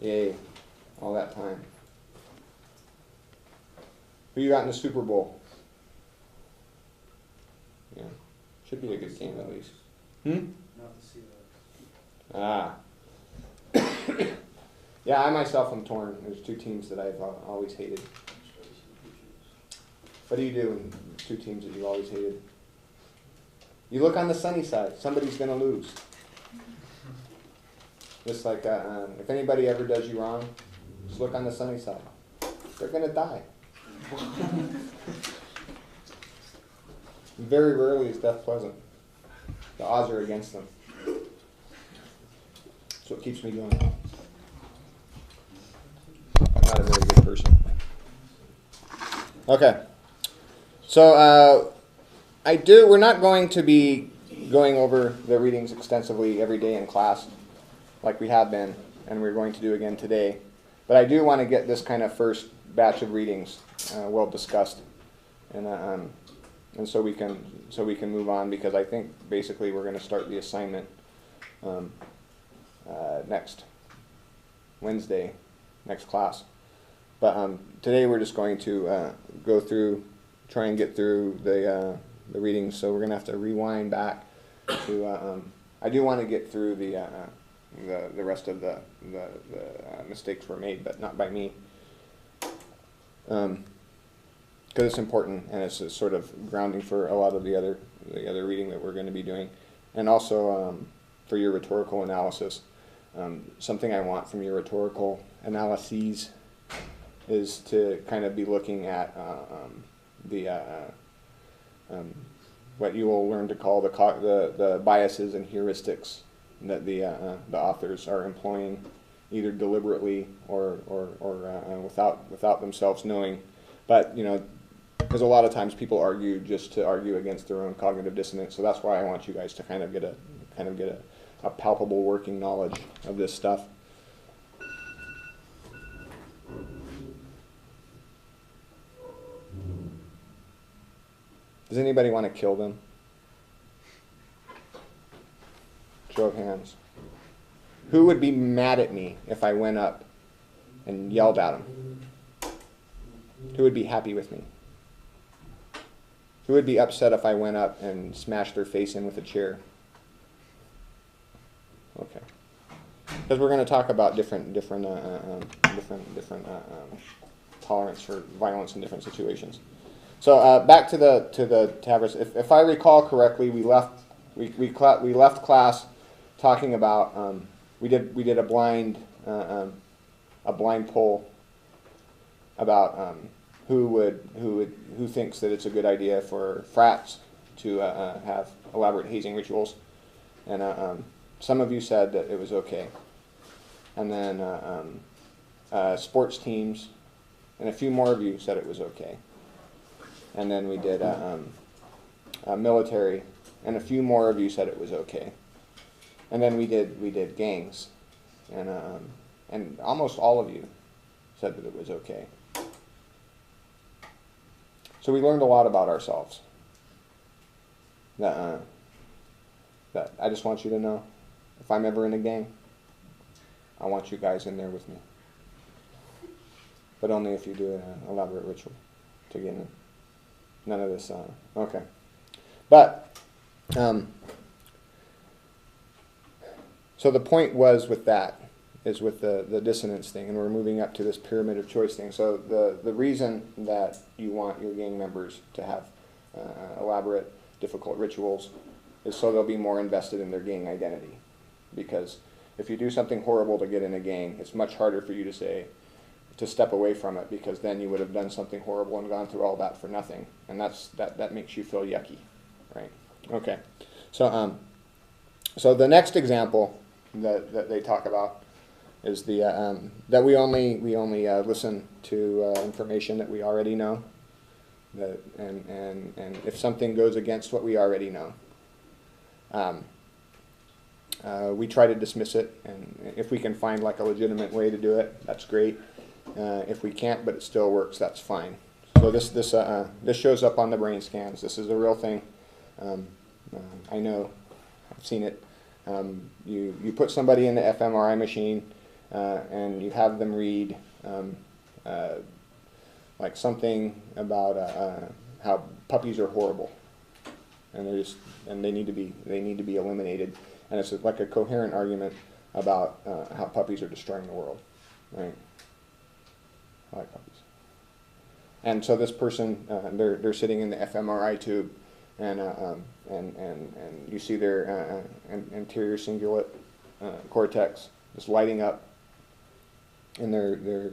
Yay. All that time. Who you got in the Super Bowl? Yeah. Should be a good game at least. Not the Seahawks. Ah. Yeah, I myself am torn. There's two teams that I've always hated. What do you do in two teams that you've always hated? You look on the sunny side. Somebody's going to lose. Just like if anybody ever does you wrong, just look on the sunny side. They're going to die. Very rarely is death pleasant. The odds are against them. That's what keeps me going. I'm not a very good person. Okay. So we're not going to be going over the readings extensively every day in class like we have been, and we're going to do again today. But I do want to get this kind of first batch of readings well discussed, and so we can move on, because I think basically we're going to start the assignment next Wednesday, next class. But today we're just going to go through, try and get through the readings. So we're going to have to rewind back to. I do want to get through the rest of the mistakes were made, but not by me, because it's important, and it's a sort of grounding for a lot of the other reading that we're going to be doing, and also for your rhetorical analysis. Something I want from your rhetorical analyses is to kind of be looking at what you will learn to call the biases and heuristics that the authors are employing, either deliberately or without themselves knowing. But because a lot of times people argue just to argue against their own cognitive dissonance. So that's why I want you guys to kind of get a palpable working knowledge of this stuff. Does anybody want to kill them? Show of hands. Who would be mad at me if I went up and yelled at them? Who would be happy with me? Who would be upset if I went up and smashed their face in with a chair? Okay. Because we're going to talk about different tolerance for violence in different situations. So back to the tablets. If I recall correctly, we left class talking about we did a blind poll about who thinks that it's a good idea for frats to have elaborate hazing rituals, and some of you said that it was okay, and then sports teams, and a few more of you said it was okay, and then we did military, and a few more of you said it was okay, and then we did gangs, and almost all of you said that it was okay. So we learned a lot about ourselves. That I just want you to know, if I'm ever in a gang, I want you guys in there with me. But only if you do an elaborate ritual to get in. None of this, okay. But, so the point was with that, is with the dissonance thing, and we're moving up to this pyramid of choice thing. So the reason that you want your gang members to have elaborate, difficult rituals is so they'll be more invested in their gang identity. Because if you do something horrible to get in a gang, it's much harder for you to step away from it, because then you would have done something horrible and gone through all that for nothing, and that makes you feel yucky, right? Okay, so the next example that they talk about is that we only listen to information that we already know, and if something goes against what we already know, we try to dismiss it, and if we can find like a legitimate way to do it, that's great. If we can't, but it still works, that's fine. So this shows up on the brain scans. This is a real thing. I know, I've seen it. You put somebody in the fMRI machine, and you have them read like something about how puppies are horrible, and they need to be eliminated, and it's like a coherent argument about how puppies are destroying the world, right? I like puppies. And so this person, they're sitting in the fMRI tube, and you see their anterior cingulate cortex just lighting up, and they're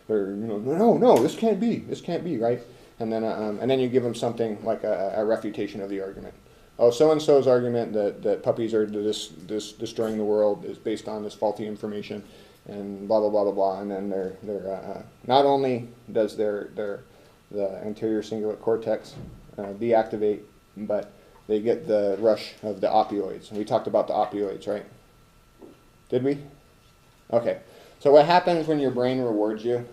no, this can't be, right? And then you give them something like a refutation of the argument. Oh, so and so's argument that puppies are destroying the world is based on this faulty information, and blah blah blah blah blah. And then they're not only does the anterior cingulate cortex deactivate, but they get the rush of the opioids. And we talked about the opioids, right? Did we? Okay. So what happens when your brain rewards you?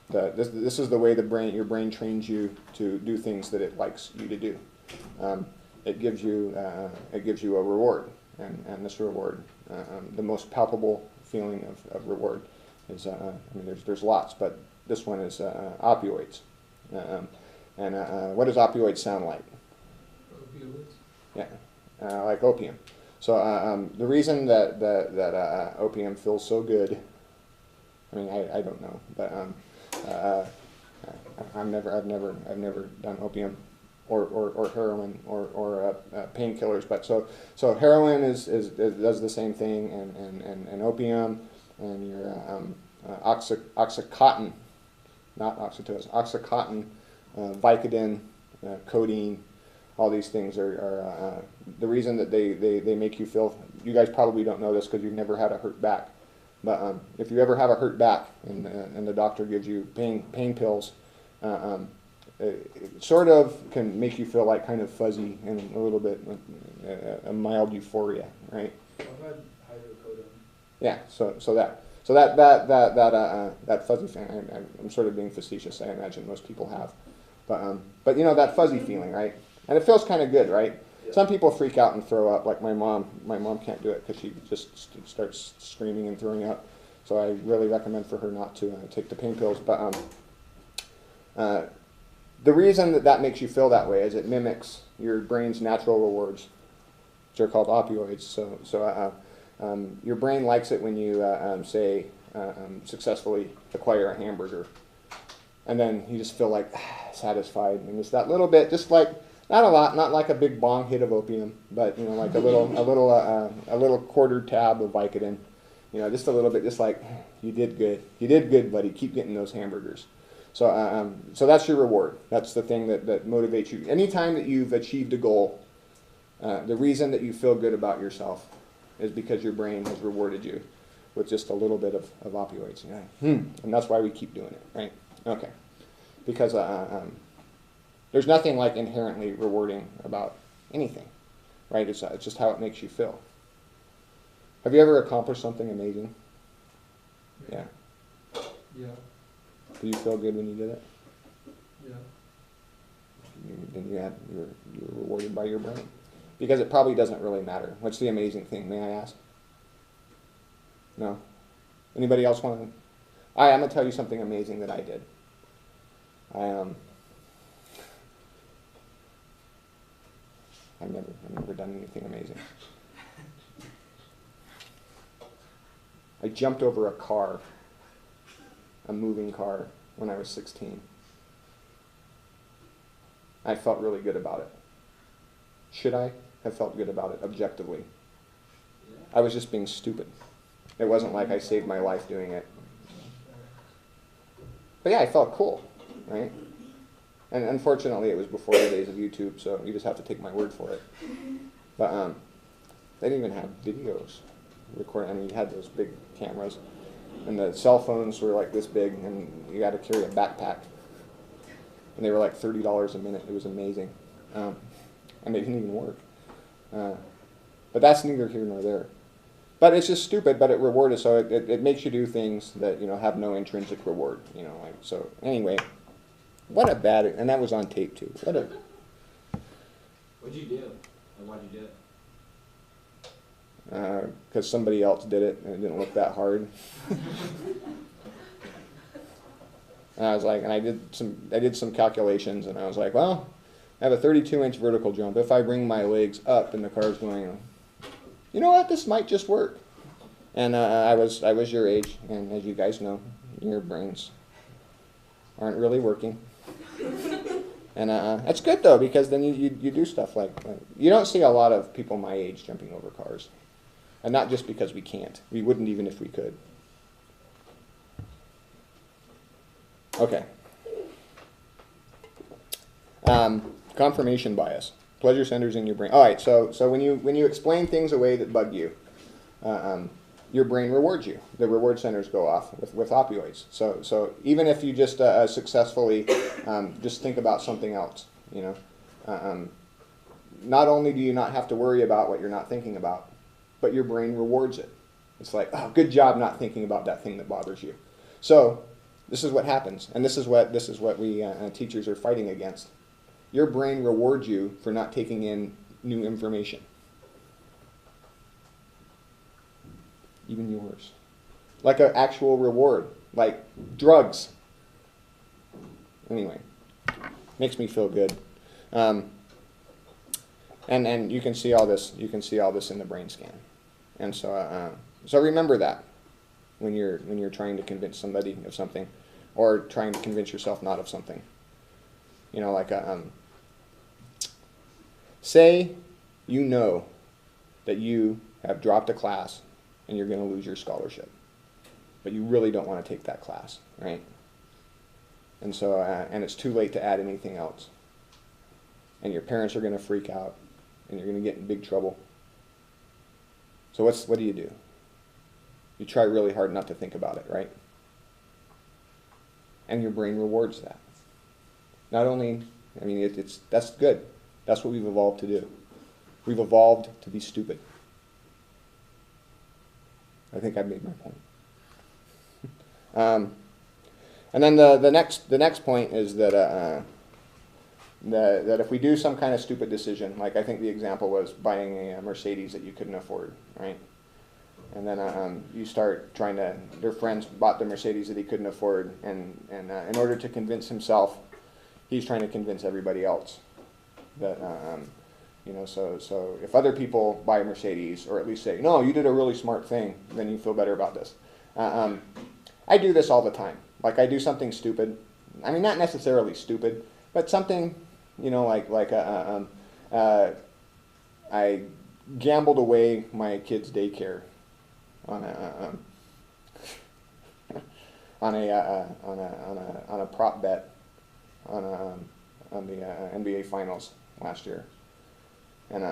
This is the way your brain trains you to do things that it likes you to do. It gives you a reward, and this reward, the most palpable feeling of reward is there's lots, but this one is opioids. What does opioids sound like? Opioids? Yeah, like opium. So the reason that opium feels so good, I mean, I don't know, but I've never done opium or heroin or painkillers. But so heroin does the same thing, and opium, and your oxycontin, not oxytocin, oxycontin, Vicodin, codeine. All these things are the reason that they make you feel. You guys probably don't know this because you've never had a hurt back, but if you ever have a hurt back and the doctor gives you pain pills, it sort of can make you feel like kind of fuzzy and a little bit a mild euphoria, right? I've had hydrocodone. Yeah, so that fuzzy thing. I'm sort of being facetious. I imagine most people have, but you know that fuzzy feeling, right? And it feels kind of good, right? Yeah. Some people freak out and throw up, like my mom. My mom can't do it because she just starts screaming and throwing up. So I really recommend for her not to take the pain pills. But the reason that makes you feel that way is it mimics your brain's natural rewards, which are called opioids. So your brain likes it when you say successfully acquire a hamburger, and then you just feel like satisfied, and it's that little bit, just like. Not a lot, not like a big bong hit of opium, but you know, like a little quarter tab of Vicodin, you know, just a little bit, just like you did good, buddy. Keep getting those hamburgers. So that's your reward. That's the thing that motivates you. Anytime that you've achieved a goal, the reason that you feel good about yourself is because your brain has rewarded you with just a little bit of opioids. And that's why we keep doing it, right? Okay, because there's nothing like inherently rewarding about anything, right? It's just how it makes you feel. Have you ever accomplished something amazing? Yeah. Yeah. Do you feel good when you did it? Yeah. You were rewarded by your brain? Because it probably doesn't really matter. What's the amazing thing, may I ask? No? Anybody else want to? I'm going to tell you something amazing that I did. I've never done anything amazing. I jumped over a car, a moving car, when I was 16. I felt really good about it. Should I have felt good about it objectively? I was just being stupid. It wasn't like I saved my life doing it. But yeah, I felt cool, right? And unfortunately, it was before the days of YouTube, so you just have to take my word for it. But they didn't even have videos recording. I mean, you had those big cameras, and the cell phones were like this big, and you had to carry a backpack. And they were like $30 a minute. It was amazing, and they didn't even work. But that's neither here nor there. But it's just stupid. But it rewarded, so it makes you do things that have no intrinsic reward. Like so. Anyway. What a bad, and that was on tape too. What'd you do? And why'd you do because somebody else did it and it didn't look that hard. And I was like, and I did some calculations, and I was like, well, I have a 32-inch vertical jump. If I bring my legs up and the car's going, you know what, this might just work. And I was your age, and as you guys know, your brains aren't really working. And that's good though, because then you do stuff like you don't see a lot of people my age jumping over cars, and not just because we can't. We wouldn't even if we could. Okay. Confirmation bias. Pleasure centers in your brain. All right. So when you explain things away that bug you, your brain rewards you. The reward centers go off with opioids. So even if you just successfully just think about something else, you know, not only do you not have to worry about what you're not thinking about, but your brain rewards it. It's like, oh, good job not thinking about that thing that bothers you. So this is what happens, and this is what we teachers are fighting against. Your brain rewards you for not taking in new information. Even yours. Like an actual reward, like drugs. Anyway, makes me feel good. And you can see all this. You can see all this in the brain scan. And so remember that when you're trying to convince somebody of something, or trying to convince yourself not of something. You know, like say you know that you have dropped a class and you're going to lose your scholarship, but you really don't want to take that class, right? And so and it's too late to add anything else, and your parents are going to freak out, and you're going to get in big trouble. So what do? You try really hard not to think about it, right? And your brain rewards that. Not only, I mean, that's good. That's what we've evolved to do. We've evolved to be stupid. I think I've made my point. And then the next point is that that if we do some kind of stupid decision, like I think the example was buying a Mercedes that you couldn't afford, right? And then you start trying to, their friends bought the Mercedes that he couldn't afford, and in order to convince himself, he's trying to convince everybody else that, you know, so if other people buy a Mercedes, or at least say, no, you did a really smart thing, then you feel better about this. I do this all the time. Like I do something stupid. I mean, not necessarily stupid, but something, you know, like I gambled away my kid's daycare on a prop bet on the NBA Finals last year, and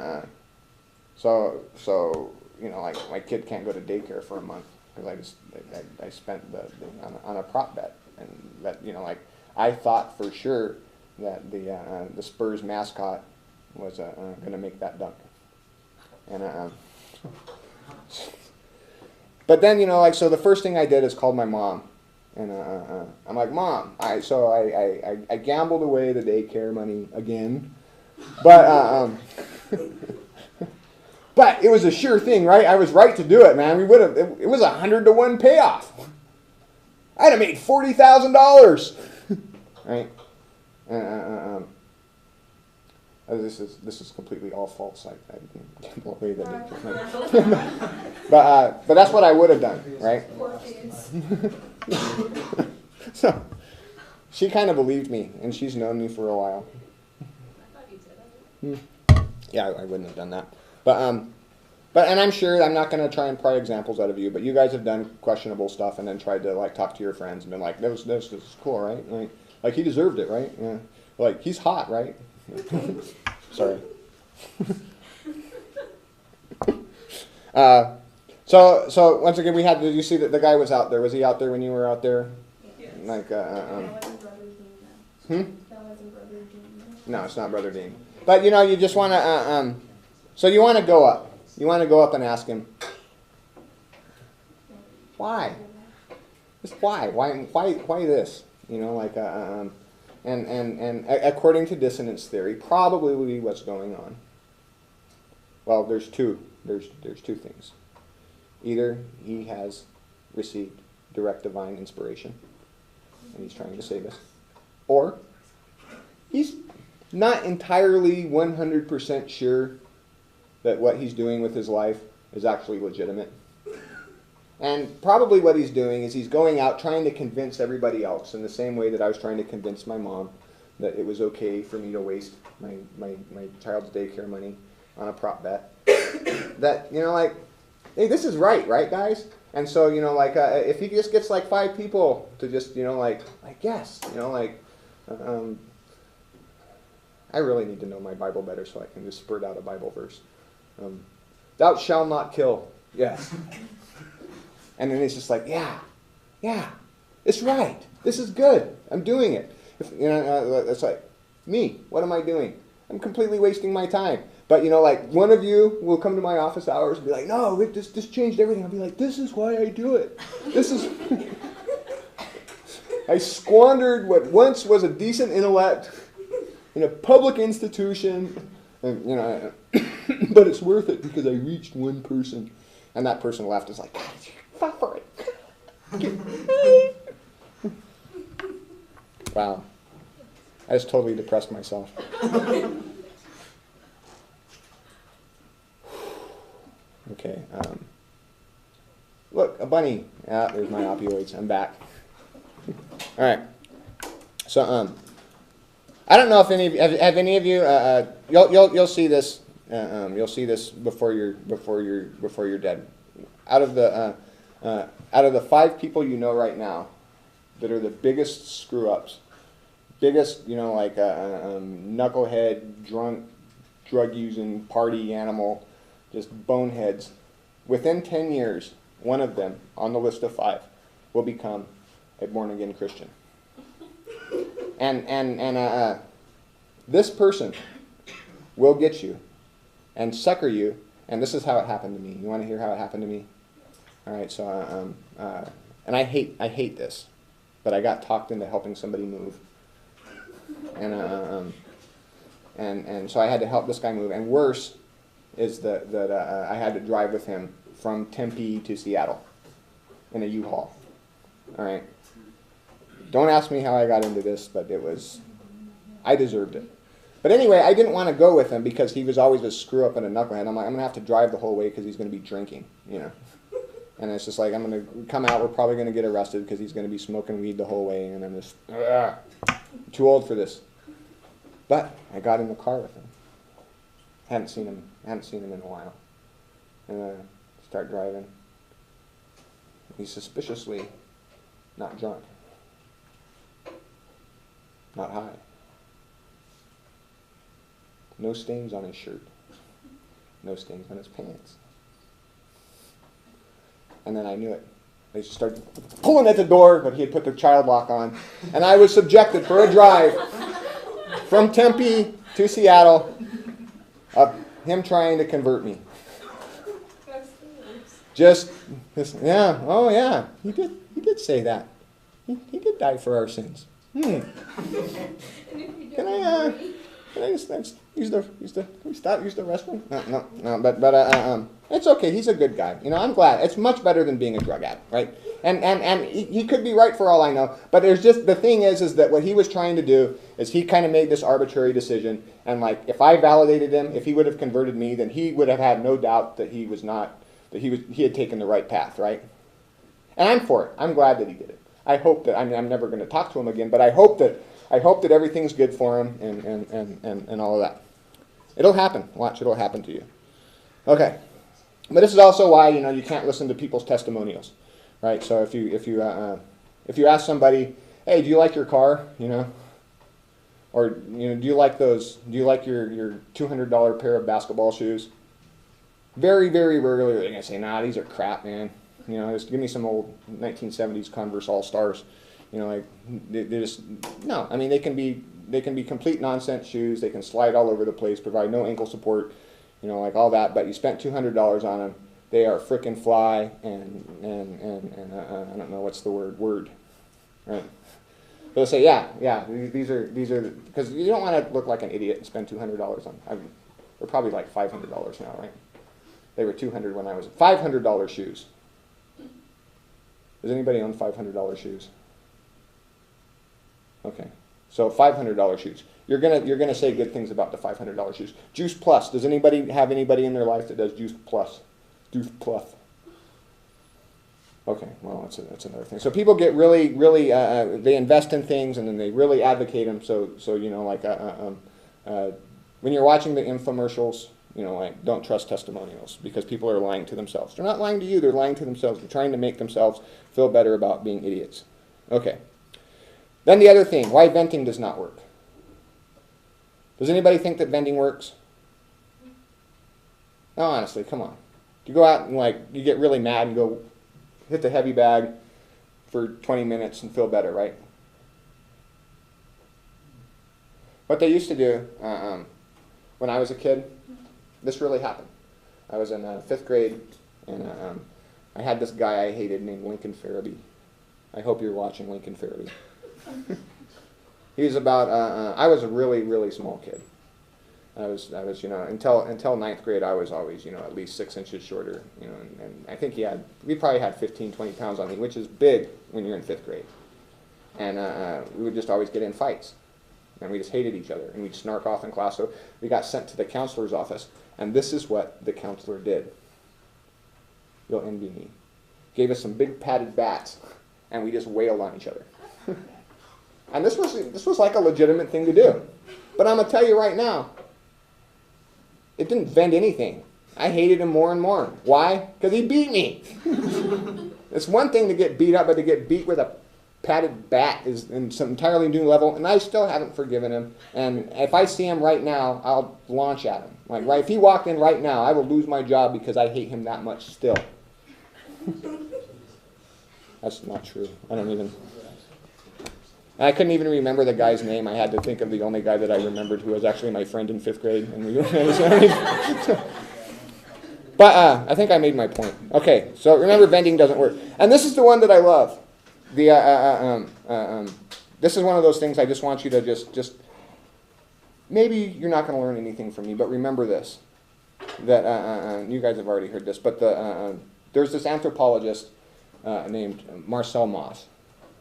so you know, like my kid can't go to daycare for a month because I spent on a prop bet, and that, you know, like I thought for sure that the Spurs mascot was going to make that dunk, and but then, you know, like, so the first thing I did is called my mom, and I'm like, Mom, I gambled away the daycare money again, but but it was a sure thing, right? I was right to do it, man. We would have. It was 100-to-1 payoff. I'd have made $40,000, right? This is completely all false. I didn't gamble away the daycare money. But that's what I would have done, right? So she kind of believed me, and she's known me for a while. I thought you did. Yeah, I wouldn't have done that. But and I'm sure I'm not going to try and pry examples out of you, but you guys have done questionable stuff and then tried to like talk to your friends and been like, this is cool, right? Like he deserved it, right? Yeah. Like he's hot, right? Sorry. So once again, did you see that the guy was out there? Was he out there when you were out there? Yes. Like That wasn't Brother Dean, though. That wasn't Brother Dean. No, it's not Brother Dean. But you know, you just want to. So you want to go up. You want to go up and ask him, why? Just why? Why this? You know, like and according to dissonance theory, probably what's going on. Well, there's two there's two things. Either he has received direct divine inspiration, and he's trying to save us, or he's not entirely 100% sure that what he's doing with his life is actually legitimate. And probably what he's doing is he's going out trying to convince everybody else in the same way that I was trying to convince my mom that it was okay for me to waste my child's daycare money on a prop bet. That, like, hey, this is right, guys? And so, if he just gets like 5 people to just, like yes, I really need to know my Bible better so I can just spurt out a Bible verse. Thou shalt not kill. Yes. And then it's just like, yeah, it's right. This is good. I'm doing it. It's like, me, what am I doing? I'm completely wasting my time. But, one of you will come to my office hours and be like, no, this changed everything. I'll be like, this is why I do it. I squandered what once was a decent intellect in a public institution, and, but it's worth it because I reached one person. And that person left is like, God, you fought for it. Wow. I just totally depressed myself. Okay. Look, a bunny. Ah, there's my opioids. I'm back. All right. So, I don't know if any of you, have any of you, you'll see this. You'll see this before you're dead. Out of the 5 people you know right now that are the biggest screw ups, biggest knucklehead, drunk, drug using, party animal, just boneheads. Within 10 years, one of them on the list of 5 will become a born again Christian. And this person will get you and sucker you, and this is how it happened to me. You want to hear how it happened to me? All right, so and I hate this, but I got talked into helping somebody move, and so I had to help this guy move. And worse is that I had to drive with him from Tempe to Seattle in a U-Haul. All right. Don't ask me how I got into this, but I deserved it. But anyway, I didn't want to go with him because he was always a screw up and a knucklehead. I'm like, I'm going to have to drive the whole way because he's going to be drinking, And it's just like, I'm going to come out, we're probably going to get arrested because he's going to be smoking weed the whole way, and I'm just, too old for this. But I got in the car with him. Hadn't seen him in a while. And I start driving. He's suspiciously not drunk. Not high. No stains on his shirt. No stains on his pants. And then I knew it. They just started pulling at the door, but he had put the child lock on. And I was subjected for a drive from Tempe to Seattle of him trying to convert me. Just, yeah, oh yeah, he did say that. He did die for our sins. Can I just use the restroom? No, but it's okay. He's a good guy. I'm glad. It's much better than being a drug addict, right? And he could be right for all I know. But there's just, the thing is that what he was trying to do is he kind of made this arbitrary decision. And like, if I validated him, if he would have converted me, then he would have had no doubt that he had taken the right path, right? And I'm for it. I'm glad that he did it. I hope that, I'm never going to talk to him again, but I hope that everything's good for him and all of that. It'll happen. Watch, it'll happen to you. Okay. But this is also why, you can't listen to people's testimonials, right? So if you ask somebody, hey, do you like your car, or, do you like your $200 pair of basketball shoes? Very, very rarely are they going to say, nah, these are crap, man. Just give me some old 1970s Converse All-Stars. They just, no. I mean, they can be complete nonsense shoes. They can slide all over the place, provide no ankle support, like all that. But you spent $200 on them. They are frickin' fly, and I don't know what's the word, right? They'll say, yeah, these are because you don't want to look like an idiot and spend $200 on. They're probably like $500 now, right? They were $200 when I was $500 shoes. Does anybody own $500 shoes? Okay, so $500 shoes. You're gonna say good things about the $500 shoes. Juice Plus. Does anybody have anybody in their life that does Juice Plus? Juice Plus. Okay, well that's another thing. So people get really they invest in things and then they really advocate them. So you know, like when you're watching the infomercials, you know, like don't trust testimonials because people are lying to themselves. They're not lying to you. They're lying to themselves. They're trying to make themselves feel better about being idiots. Okay. Then the other thing, why venting does not work. Does anybody think that venting works? No, honestly, come on. You go out and like you get really mad and go hit the heavy bag for 20 minutes and feel better, right? What they used to do when I was a kid, this really happened. I was in 5th grade, and I had this guy I hated named Lincoln Farabee. I hope you're watching Lincoln Farabee. He was about, I was a really small kid. I was, you know, until 9th grade, I was always, you know, at least 6 inches shorter, you know, and I think we probably had 15, 20 pounds on me, which is big when you're in 5th grade. And we would just always get in fights. And we just hated each other, and we'd snark off in class. So we got sent to the counselor's office, and this is what the counselor did. You'll envy me. Gave us some big padded bats, and we just wailed on each other. And this was like a legitimate thing to do. But I'm gonna tell you right now, it didn't vent anything. I hated him more and more. Why? Because he beat me. It's one thing to get beat up, but to get beat with a padded bat is in some entirely new level, and I still haven't forgiven him. And if I see him right now, I'll launch at him. Like, right, if he walked in right now, I will lose my job because I hate him that much still. That's not true. I couldn't even remember the guy's name. I had to think of the only guy that I remembered who was actually my friend in 5th grade. And but I think I made my point. Okay, so remember, venting doesn't work. And this is the one that I love. This is one of those things I just want you to just maybe you're not going to learn anything from me, but remember this, that you guys have already heard this, but there's this anthropologist named Marcel Mauss,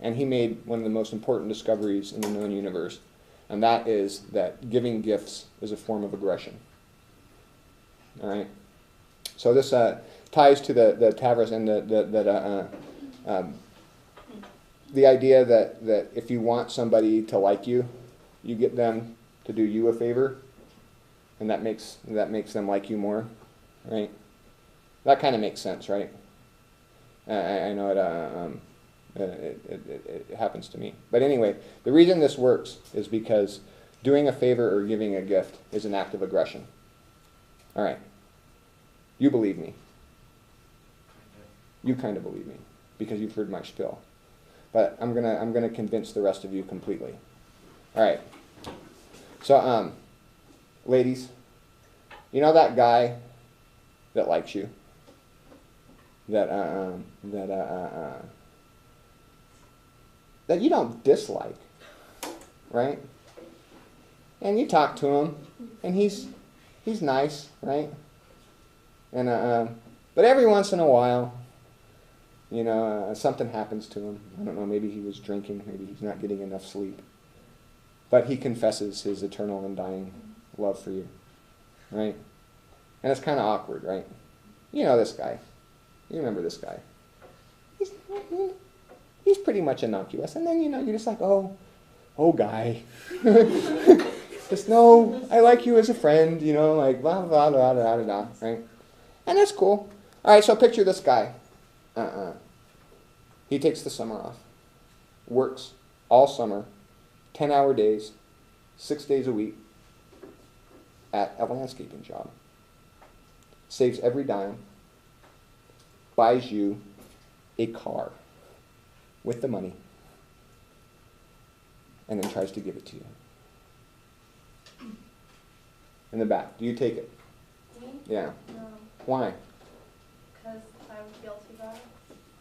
and he made one of the most important discoveries in the known universe, and that is that giving gifts is a form of aggression. All right? So this ties to the Tavros and the idea that if you want somebody to like you, you get them to do you a favor, and that makes them like you more, right? That kind of makes sense, right? I know it happens to me. But anyway, the reason this works is because doing a favor or giving a gift is an act of aggression. All right. You believe me. You kind of believe me because you've heard my spiel. But I'm gonna convince the rest of you completely. All right. So, ladies, you know that guy that likes you, that you don't dislike, right? And you talk to him, and he's nice, right? And but every once in a while, you know, something happens to him. I don't know, maybe he was drinking, maybe he's not getting enough sleep. But he confesses his eternal and dying love for you, right? And it's kind of awkward, right? You know this guy. You remember this guy. He's pretty much innocuous. And then, you know, you're just like, oh guy. Just, no, I like you as a friend, you know, like, blah, blah, blah, blah, blah, blah, right? And that's cool. All right, so picture this guy. He takes the summer off, works all summer, 10-hour days, 6 days a week at a landscaping job, saves every dime, buys you a car with the money, and then tries to give it to you. In the back, do you take it? Me? Yeah. No, Why? because I'm guilty about it.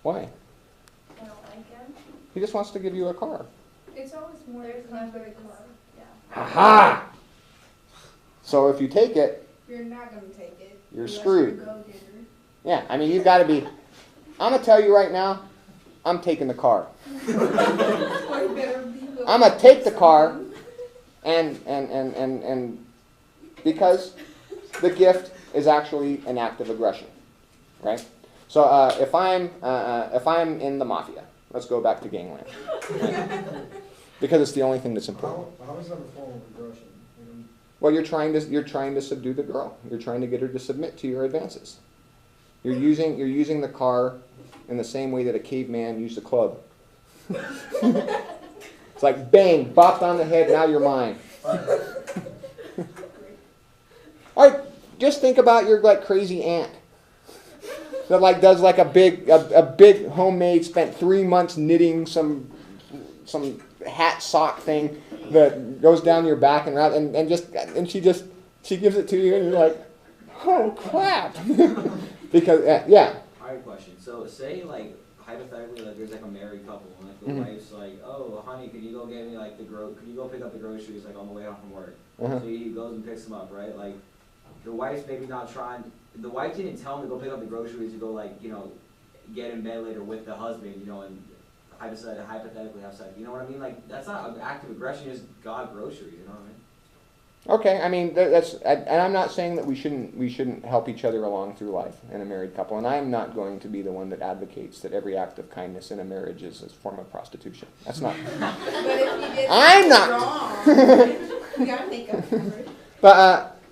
Why? I don't like him. He just wants to give you a car. It's always more than the car. Yeah. Aha! So if you take it, You're not gonna take it. You're unless screwed. You're a go-getter. Yeah, I mean, you've got to be, I'm going to tell you right now, I'm taking the car. I'm going to take the car and because the gift is actually an act of aggression, right? So if I'm in the mafia, let's go back to gangland, because it's the only thing that's important. How is that a form of aggression? Well, you're trying to subdue the girl. You're trying to get her to submit to your advances. You're using the car in the same way that a caveman used a club. It's like bang, bopped on the head. Now you're mine. All right, just think about your like crazy aunt that like does like a big homemade, spent 3 months knitting some hat sock thing that goes down your back and around, and she gives it to you and you're like, oh crap. Because yeah. I have a question. So say like hypothetically like there's like a married couple and like the wife's like, oh honey, can you go get me like can you go pick up the groceries like on the way home from work? Uh-huh. So he goes and picks them up, right? Like the wife's maybe not trying. The wife didn't tell him to go pick up the groceries to go like get in bed later with the husband, and hypothetically have sex. You know what I mean? Like that's not an act of aggression. Just got groceries. You know what I mean? Okay, I mean and I'm not saying that we shouldn't help each other along through life in a married couple, and I'm not going to be the one that advocates that every act of kindness in a marriage is a form of prostitution. That's not. But if you did I'm not. wrong, you gotta make up for it.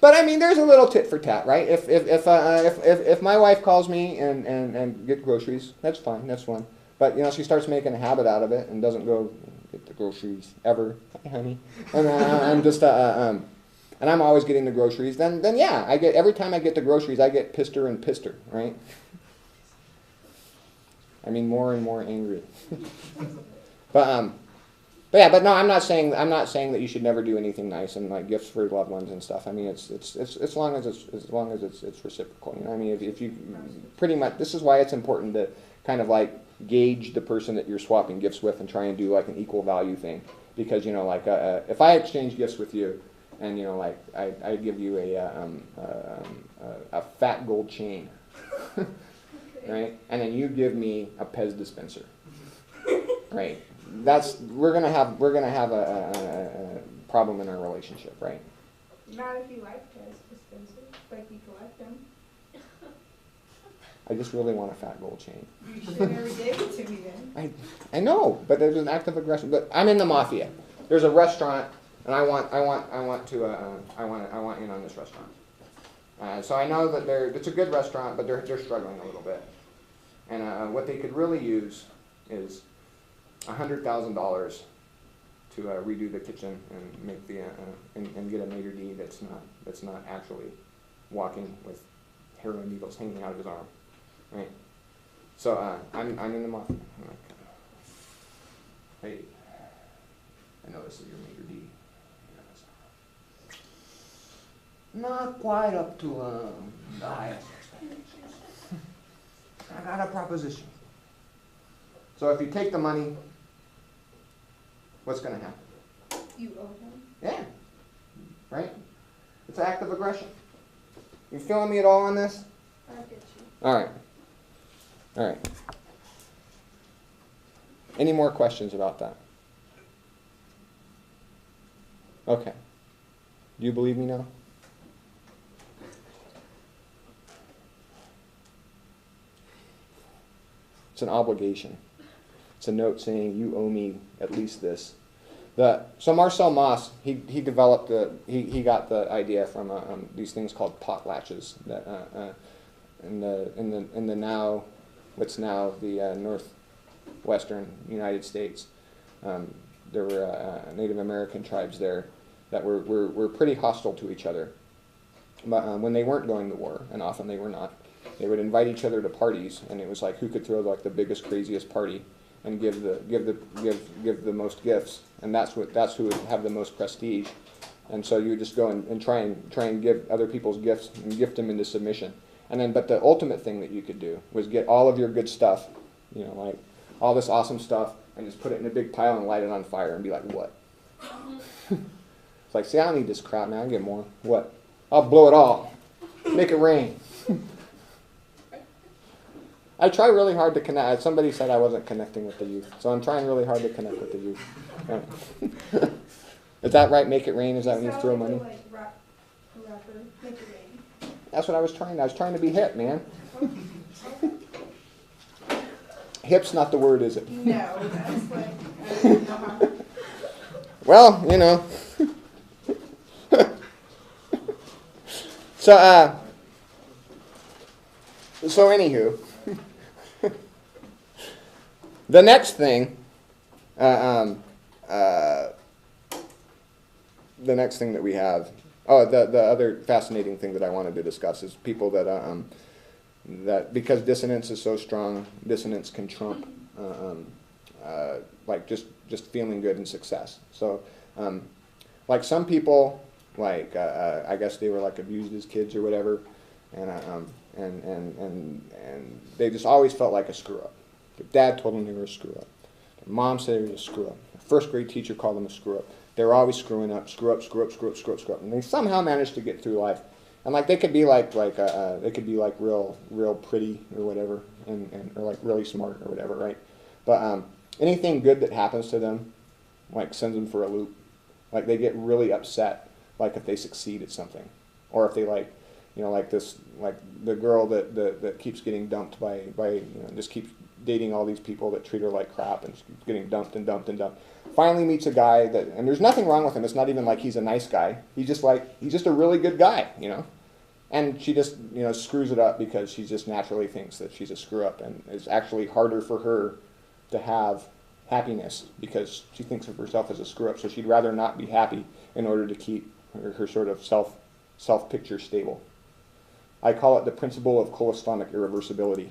But I mean, there's a little tit for tat, right? If my wife calls me and get groceries, that's fine, that's fine. But she starts making a habit out of it and doesn't go get the groceries ever, hi, honey. And I'm just and I'm always getting the groceries. Then yeah, every time I get the groceries, I get pisser and pisser, right? I mean, more and more angry. But no, I'm not saying that you should never do anything nice and like gifts for loved ones and stuff. I mean, it's as long as it's reciprocal. I mean, if you pretty much, this is why it's important to kind of like gauge the person that you're swapping gifts with and try and do like an equal value thing. Because if I exchange gifts with you, and like I give you a fat gold chain, right, and then you give me a Pez dispenser, right? We're gonna have a problem in our relationship, right? Not if you like Pez dispensers, like you collect them. I just really want a fat gold chain. You should never gave it to me then. I know, but there's an act of aggression. But I'm in the mafia. There's a restaurant, and I want in on this restaurant. So I know that it's a good restaurant, but they're struggling a little bit. And what they could really use is $100,000 to redo the kitchen and make and get a maitre d' that's not actually walking with heroin needles hanging out of his arm, right? So I'm in the mafia. I'm like, hey, I noticed that your maitre d' not quite up to the highest expectations. I got a proposition. So if you take the money, what's going to happen? You owe him. Yeah, right? It's an act of aggression. You feeling me at all on this? I get you. All right. Any more questions about that? Okay. Do you believe me now? It's an obligation. It's a note saying you owe me at least this. So Marcel Mauss, he developed he got the idea from these things called pot latches that in the now what's now the northwestern United States. There were Native American tribes there that were pretty hostile to each other. But when they weren't going to war, and often they were not, they would invite each other to parties, and it was like who could throw like the biggest, craziest party and give the most gifts, and that's who would have the most prestige. And so you would just go and try and give other people's gifts and gift them into submission. And then, but the ultimate thing that you could do was get all of your good stuff, like all this awesome stuff, and just put it in a big pile and light it on fire and be like, what? It's like, see, I don't need this crap, man. I'll get more. What? I'll blow it all. Make it rain. I try really hard to connect. Somebody said I wasn't connecting with the youth, so I'm trying really hard to connect with the youth. Right. Is that right? Make it rain? Is that when you throw money? Like rapper, make it rain. That's what I was trying. I was trying to be hip, man. Okay. Hip's not the word, is it? No, that's like, I don't know how. Well, you know. So anywho, the next thing, the next thing that we have, the other fascinating thing that I wanted to discuss is people that because dissonance is so strong, dissonance can trump like just feeling good and success. So like some people, like I guess they were like abused as kids or whatever, and they just always felt like a screw up. Their dad told them they were a screw up. Their mom said they were a screw up. The first grade teacher called them a screw up. They were always screwing up, screw up, screw up, screw up, screw up, screw up, and they somehow managed to get through life. And like they could be like they could be like real pretty or whatever, and or like really smart or whatever, right? But anything good that happens to them, like sends them for a loop. Like they get really upset, like if they succeed at something, or if they like, you know, like this, like the girl that keeps getting dumped by you know, just keeps dating all these people that treat her like crap and keeps getting dumped and dumped and dumped. Finally meets a guy that, and there's nothing wrong with him. It's not even like he's a nice guy. He's just a really good guy, you know. And she just, you know, screws it up because she just naturally thinks that she's a screw up, and it's actually harder for her to have happiness because she thinks of herself as a screw up. So she'd rather not be happy in order to keep her sort of self picture stable. I call it the principle of cholestromic irreversibility.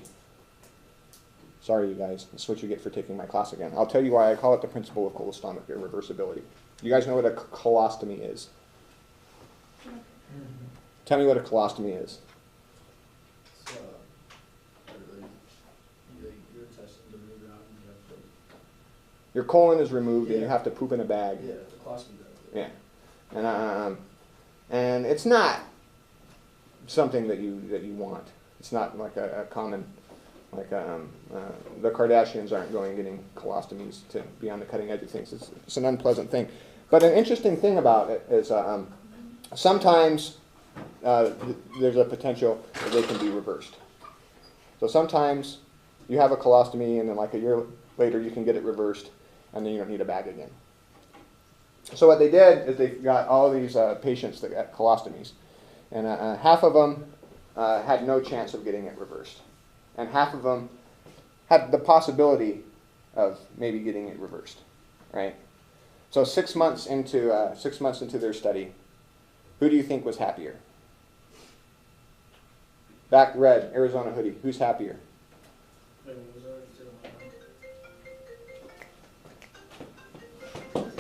Sorry, you guys. That's what you get for taking my class again. I'll tell you why I call it the principle of cholestromic irreversibility. You guys know what a colostomy is? Tell me what a colostomy is. It's, your intestines are moved out and you have to, Your colon is removed and you have to poop in a bag. yeah, the colostomy bag. Yeah. And it's not something that you want. It's not like a common, like the Kardashians aren't going and getting colostomies to be on the cutting edge of things. It's an unpleasant thing. But an interesting thing about it is sometimes there's a potential that they can be reversed. So sometimes you have a colostomy and then like a year later you can get it reversed and then you don't need a bag again. So what they did is they got all these patients that got colostomies, and half of them had no chance of getting it reversed, and half of them had the possibility of maybe getting it reversed, right? So 6 months into their study, who do you think was happier? Back red, Arizona hoodie. Who's happier? Wait, what was that? Say it one more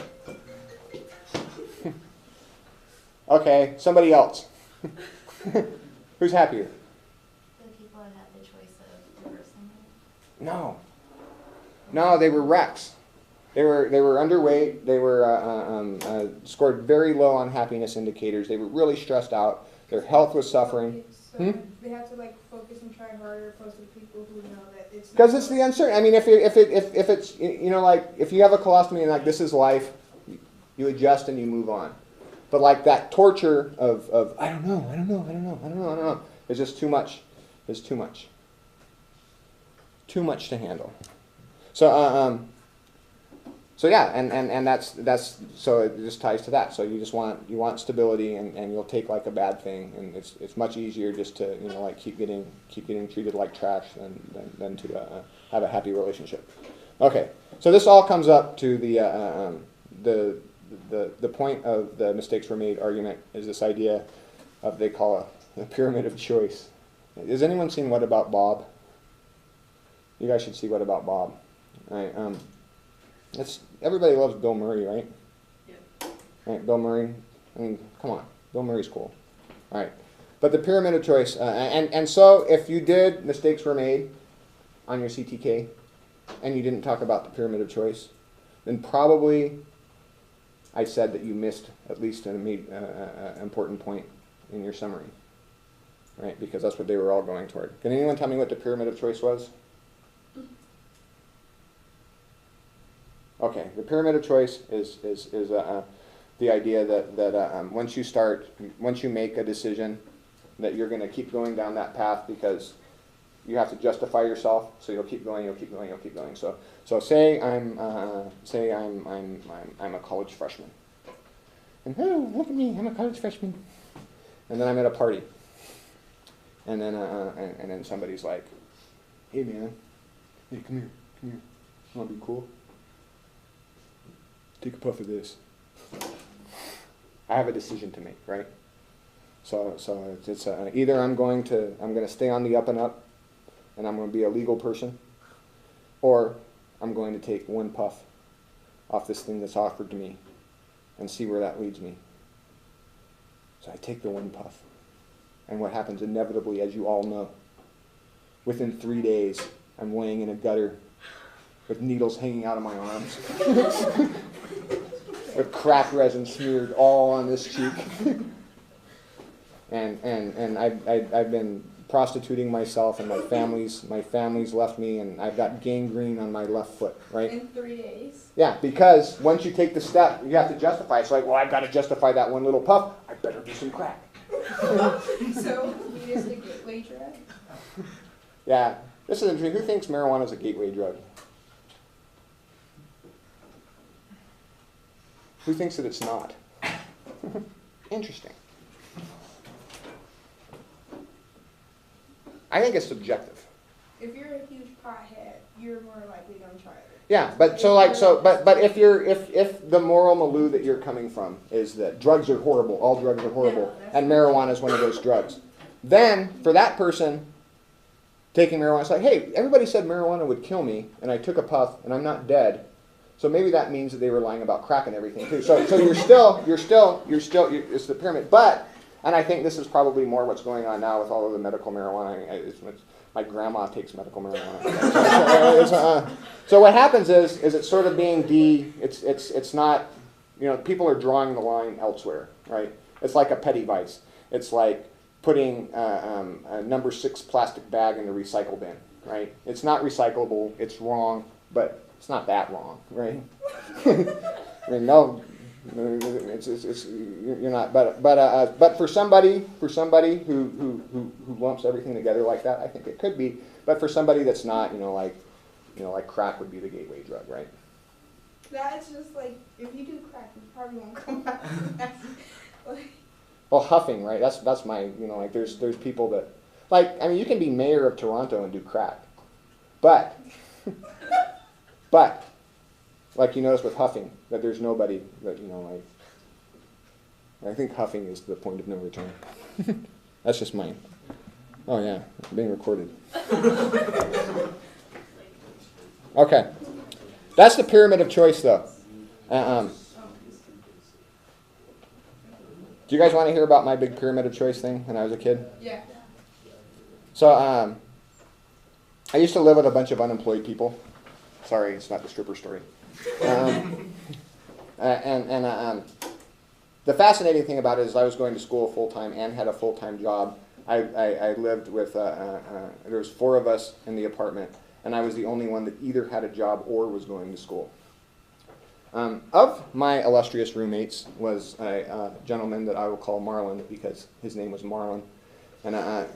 time. Okay, somebody else. Who's happier? The people that had the choice of reversing it? No, they were wrecks. They were underweight. They were scored very low on happiness indicators. They were really stressed out. Their health was suffering. So they have to like focus and try harder, opposed to people who know that it's. Because it's the uncertainty. I mean, if it's, you know, like if you have a colostomy and like this is life, you adjust and you move on. But like that torture of I don't know, is just too much. It's too much. Too much to handle. So yeah, and that's so it just ties to that. So you want stability, and you'll take like a bad thing, and it's much easier just to, you know, like keep getting treated like trash than to have a happy relationship. Okay, so this all comes up to the point of the mistakes were made argument is this idea of they call a pyramid of choice. Has anyone seen What About Bob? You guys should see What About Bob. All right. Everybody loves Bill Murray, right? Yeah. Right, Bill Murray. I mean, come on, Bill Murray's cool. All right, but the pyramid of choice, and so if you did mistakes were made on your CTK, and you didn't talk about the pyramid of choice, then probably I said that you missed at least an important point in your summary. right? Because that's what they were all going toward. Can anyone tell me what the pyramid of choice was? Okay, the pyramid of choice is the idea that once you make a decision, that you're going to keep going down that path because you have to justify yourself. So you'll keep going, you'll keep going, you'll keep going. So say I'm a college freshman, and oh, look at me, I'm a college freshman, and then I'm at a party, and then somebody's like, hey man, hey come here, wanna be cool? Take a puff of this. I have a decision to make, right? So it's either I'm going to stay on the up and up, and I'm going to be a legal person, or I'm going to take one puff off this thing that's offered to me, and see where that leads me. So I take the one puff, and what happens inevitably, as you all know, within 3 days, I'm laying in a gutter with needles hanging out of my arms. With crack resin smeared all on this cheek. and I've been prostituting myself, and my family's left me, and I've got gangrene on my left foot, right? In 3 days. Yeah, because once you take the step, you have to justify. It's like, well, I've got to justify that one little puff. I better do some crack. So, weed is the gateway drug? Yeah, this is interesting. Who thinks marijuana is a gateway drug? Who thinks that it's not? Interesting. I think it's subjective. If you're a huge pothead, you're more likely to try it. Yeah, but if the moral milieu that you're coming from is that drugs are horrible, all drugs are horrible, and marijuana is one of those drugs, then for that person taking marijuana, it's like, hey, everybody said marijuana would kill me, and I took a puff, and I'm not dead. So maybe that means that they were lying about crack and everything too. So you're still, it's the pyramid. But, and I think this is probably more what's going on now with all of the medical marijuana. My grandma takes medical marijuana. So what happens is it's sort of being it's not, people are drawing the line elsewhere, right? It's like a petty vice. It's like putting a number 6 plastic bag in the recycle bin, right? It's not recyclable. It's wrong, but it's not that wrong, right? I mean, no, you're not. But for somebody who lumps everything together like that, I think it could be. But for somebody that's not, like crack would be the gateway drug, right? That's just like, if you do crack, you probably won't come back. Well, huffing, right? That's my, like there's people that, like, I mean, you can be mayor of Toronto and do crack, but like you notice with huffing, that there's nobody that, like, I think huffing is the point of no return. That's just mine. Oh yeah, being recorded. Okay. That's the pyramid of choice, though. Do you guys want to hear about my big pyramid of choice thing when I was a kid? Yeah. So, I used to live with a bunch of unemployed people. Sorry, it's not the stripper story. The fascinating thing about it is I was going to school full-time and had a full-time job. I lived with, there was 4 of us in the apartment, and I was the only one that either had a job or was going to school. Of my illustrious roommates was a gentleman that I will call Marlon because his name was Marlon. And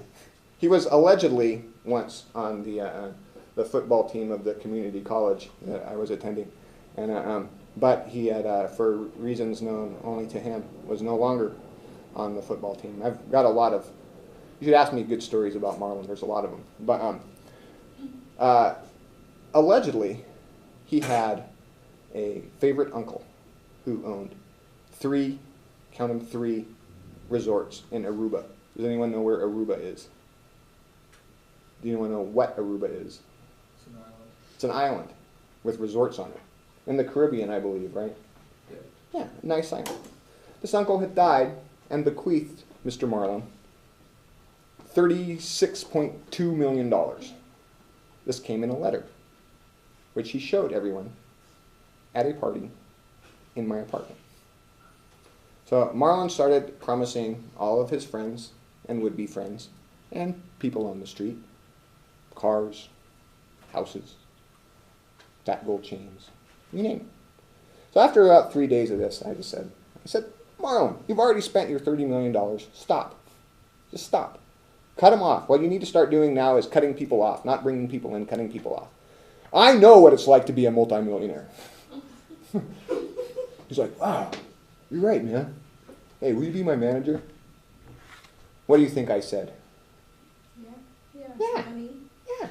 he was allegedly once on the football team of the community college that I was attending. And, but he had, for reasons known only to him, was no longer on the football team. I've got a lot of, you should ask me good stories about Marlon, there's a lot of them. But allegedly, he had a favorite uncle who owned 3, count them 3, resorts in Aruba. Does anyone know where Aruba is? Do anyone know what Aruba is? It's an island. It's an island with resorts on it. In the Caribbean, I believe, right? Yeah, nice island. This uncle had died and bequeathed Mr. Marlon $36.2 million. This came in a letter, which he showed everyone at a party in my apartment. So Marlon started promising all of his friends and would-be friends and people on the street, cars, houses, fat gold chains, you name it. So after about 3 days of this, I said, Marlon, you've already spent your $30 million. Stop. Just stop. Cut them off. What you need to start doing now is cutting people off, not bringing people in, cutting people off. I know what it's like to be a multimillionaire. He's like, wow, you're right, man. Hey, will you be my manager? What do you think I said? Yeah. Money. Yeah.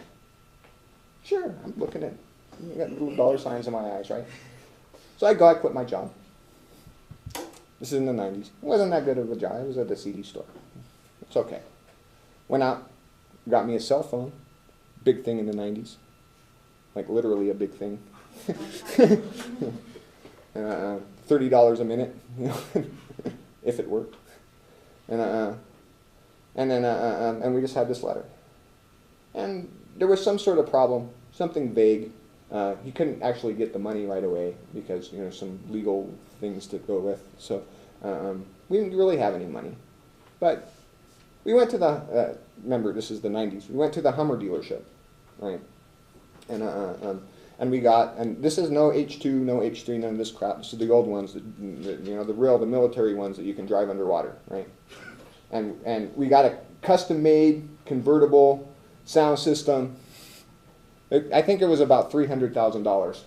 Sure, I'm looking at, you got little dollar signs in my eyes, right? So I quit my job. This is in the 90s. It wasn't that good of a job. It was at the CD store. It's okay. Went out, got me a cell phone. Big thing in the 90s. Like literally a big thing. $30 a minute, if it worked. And we just had this letter. And there was some sort of problem, something vague. He couldn't actually get the money right away because, some legal things to go with. So we didn't really have any money. But we went to the, remember this is the 90s, we went to the Hummer dealership, right? And we got, and this is no H2, no H3, none of this crap. This is the old ones, the military ones that you can drive underwater, right? And we got a custom-made, convertible sound system. I think it was about $300,000.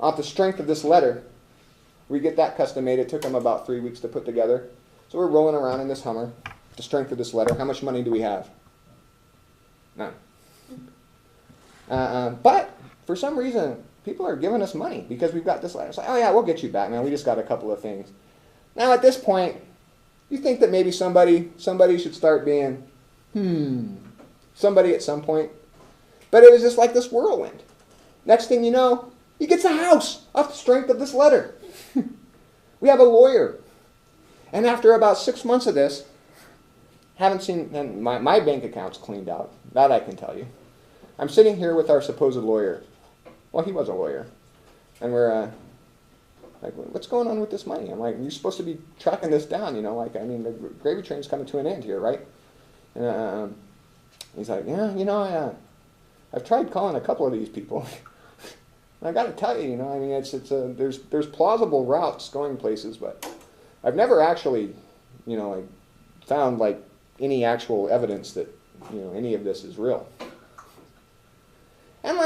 Off the strength of this letter, we get that custom made. It took them about 3 weeks to put together. So we're rolling around in this Hummer. The strength of this letter. How much money do we have? None. But for some reason, people are giving us money because we've got this letter. It's like, oh yeah, we'll get you back, man. We just got a couple of things. Now at this point, you think that maybe somebody should start being, somebody at some point. But it was just like this whirlwind. Next thing you know, he gets a house off the strength of this letter. We have a lawyer. And after about 6 months of this, haven't seen, and my bank account's cleaned out. That I can tell you. I'm sitting here with our supposed lawyer. Well, he was a lawyer. And we're like, what's going on with this money? I'm like, you're supposed to be tracking this down, the gravy train's coming to an end here, right? And he's like, yeah, I've tried calling a couple of these people. I got to tell you, there's plausible routes going places, but I've never actually, found any actual evidence that any of this is real. And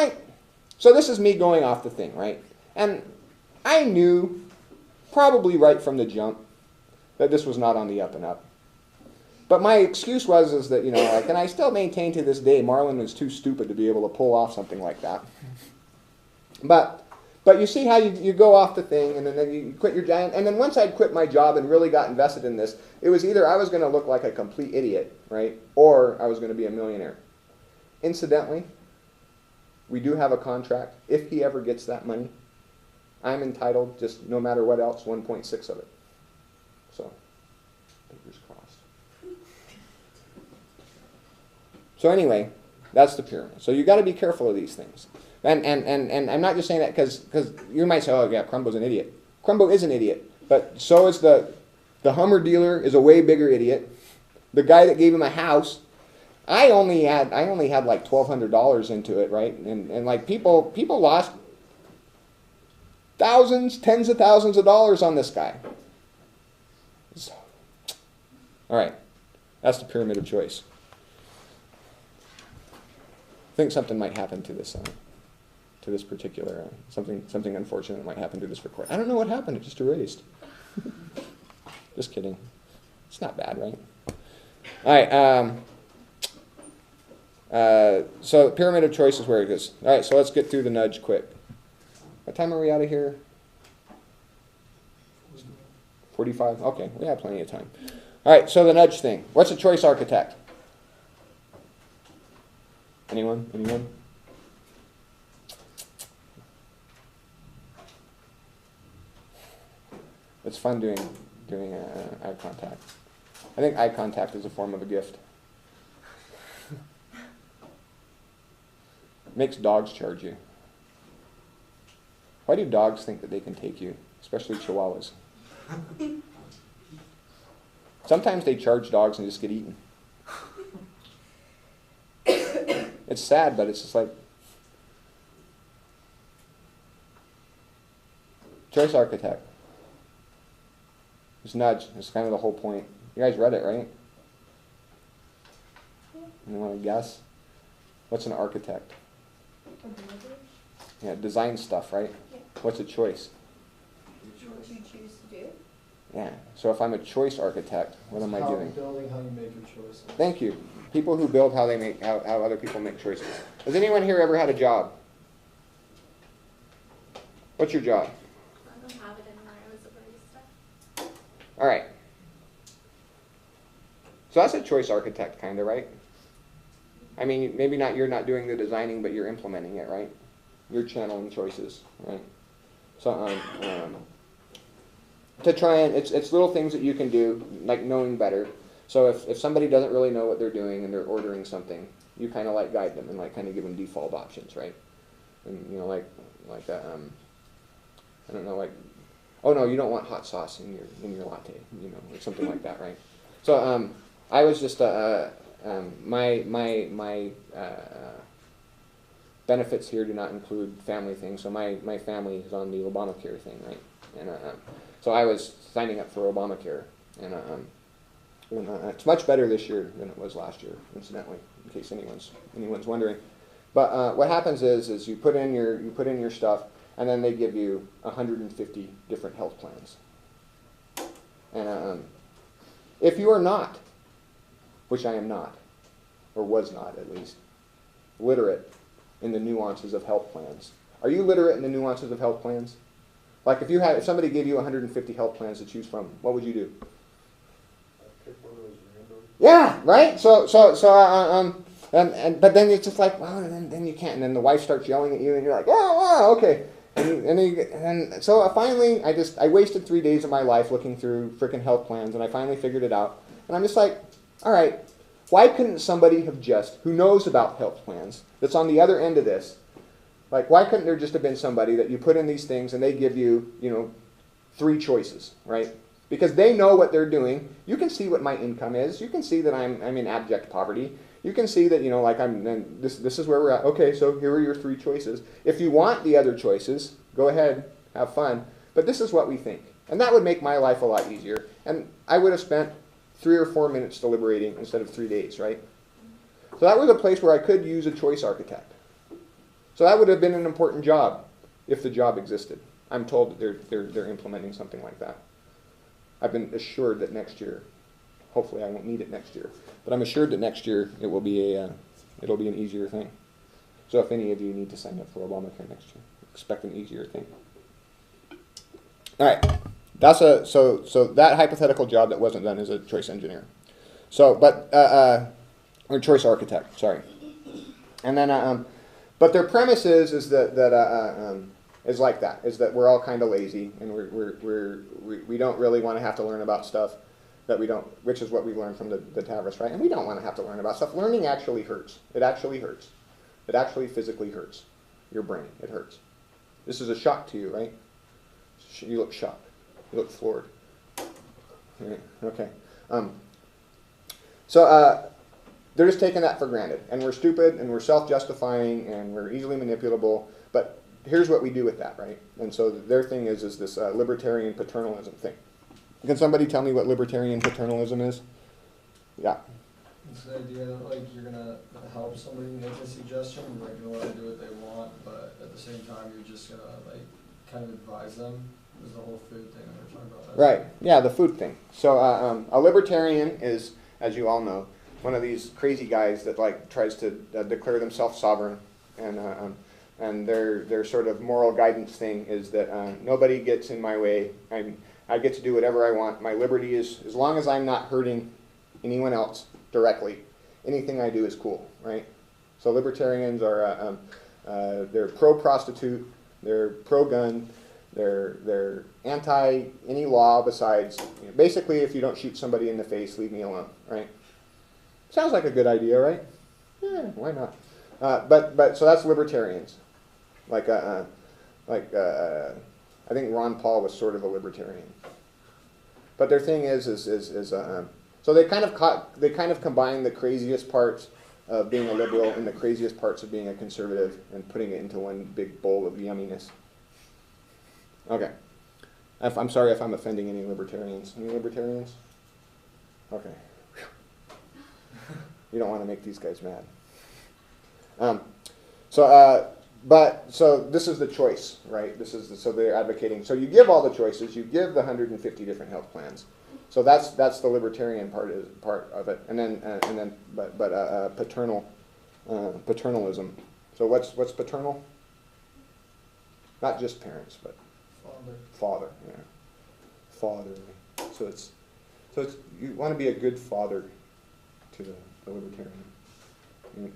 so this is me going off the thing, right? And I knew, probably right from the jump, that this was not on the up and up. But my excuse was that, and I still maintain to this day, Marlon was too stupid to be able to pull off something like that. But you see how you go off the thing, and then you quit your job. And then once I'd quit my job and really got invested in this, it was either I was going to look like a complete idiot, right, or I was going to be a millionaire. Incidentally, we do have a contract. If he ever gets that money, I'm entitled, just no matter what else, 1.6 of it. So, fingers crossed. So anyway, that's the pyramid. So you got to be careful of these things. And I'm not just saying that because you might say, oh yeah, Crumbo's an idiot. Crumbo is an idiot, but so is the Hummer dealer is a way bigger idiot. The guy that gave him a house, I only had like $1,200 into it, right? And people lost thousands, tens of thousands of dollars on this guy. So, all right, that's the pyramid of choice. I think something might happen to this. To this particular, something unfortunate might happen to this recording. I don't know what happened. It just erased. Just kidding. It's not bad, right? All right. So pyramid of choice is where it is. All right. So let's get through the nudge quick. What time are we out of here? 45. Okay, we have plenty of time. All right. So the nudge thing. What's a choice architect? Anyone? It's fun doing eye contact. I think eye contact is a form of a gift. Makes dogs charge you. Why do dogs think that they can take you, especially Chihuahuas? Sometimes they charge dogs and just get eaten. It's sad, but it's just like choice architect. Just nudge. It's kind of the whole point. You guys read it, right? You want to guess? What's an architect? A builder? Yeah, design stuff, right? Yeah. What's a choice? What you choose to do? Yeah. So if I'm a choice architect, what am I How doing? you're building, how you make your choices. Thank you. People who build how other people make choices. Has anyone here ever had a job? What's your job? I don't have it anymore. I was a barista. All right. So that's a choice architect, kind of, right? I mean, maybe not. You're not doing the designing, but you're implementing it, right? You're channeling choices, right? So, to try and it's little things that you can do, like knowing better. So if somebody doesn't really know what they're doing and they're ordering something, you kind of like guide them and like kind of give them default options, right? And you know, like I don't know, like, oh no, you don't want hot sauce in your latte, you know, or something like that, right? So I was just my benefits here do not include family things. So my family is on the Obamacare thing, right? And so I was signing up for Obamacare, and it's much better this year than it was last year, incidentally, in case anyone's wondering. But what happens is you put in your stuff, and then they give you 150 different health plans. And if you are not, which I am not, or was not at least, literate in the nuances of health plans. Are you literate in the nuances of health plans? Like if somebody gave you 150 health plans to choose from, what would you do? Pick one of those random. Yeah, right. But then it's just like, well, then you can't. And then the wife starts yelling at you, and you're like, oh, okay. And so finally, I wasted 3 days of my life looking through frickin' health plans, and I finally figured it out. And I'm just like, all right, why couldn't somebody have who knows about health plans, that's on the other end of this, like why couldn't there just have been somebody that you put in these things and they give you, 3 choices, right? Because they know what they're doing. You can see what my income is. You can see that I'm in abject poverty. You can see that, this is where we're at. Okay, so here are your 3 choices. If you want the other choices, go ahead, have fun. But this is what we think. And that would make my life a lot easier. And I would have spent 3 or 4 minutes deliberating instead of 3 days, right? So that was a place where I could use a choice architect. So that would have been an important job if the job existed. I'm told that they're implementing something like that. I've been assured that next year, hopefully I won't need it next year, but I'm assured that next year it'll be an easier thing. So if any of you need to sign up for Obamacare next year, expect an easier thing. All right, so that hypothetical job that wasn't done is a choice engineer. So, or choice architect, sorry. And then, but their premise is that is like that, is that we're all kind of lazy and we don't really want to have to learn about stuff that we don't, which is what we learned from the Tavris, right? And we don't want to have to learn about stuff. Learning actually hurts. It actually hurts. It actually physically hurts your brain. It hurts. This is a shock to you, right? You look shocked. You look floored. Okay. So they're just taking that for granted. And we're stupid, and we're self-justifying, and we're easily manipulable. But here's what we do with that, right? And so their thing is this libertarian paternalism thing. Can somebody tell me what libertarian paternalism is? Yeah. It's the idea that like you're gonna help somebody make a suggestion, you're like gonna let them do what they want, but at the same time you're just gonna like kind of advise them. Is the whole food thing that we're talking about. Right. Yeah, the food thing. So a libertarian is, as you all know, one of these crazy guys that like tries to declare themselves sovereign, and their sort of moral guidance thing is that nobody gets in my way. I get to do whatever I want. My liberty is, as long as I'm not hurting anyone else directly, anything I do is cool, right? So libertarians are, they're pro-prostitute, they're pro-gun, they're anti any law besides, basically if you don't shoot somebody in the face, leave me alone, right? Sounds like a good idea, right? Yeah, why not? But so that's libertarians. I think Ron Paul was sort of a libertarian. But their thing is so they kind of combine the craziest parts of being a liberal and the craziest parts of being a conservative and putting it into one big bowl of yumminess. Okay. I'm sorry if I'm offending any libertarians. Any libertarians? Okay. You don't want to make these guys mad. So this is the choice, right? So they're advocating. So you give all the choices. You give the 150 different health plans. So that's the libertarian part of it. And then paternalism. So what's paternal? Not just parents, but father. Yeah, fatherly. So it's you want to be a good father to the libertarian,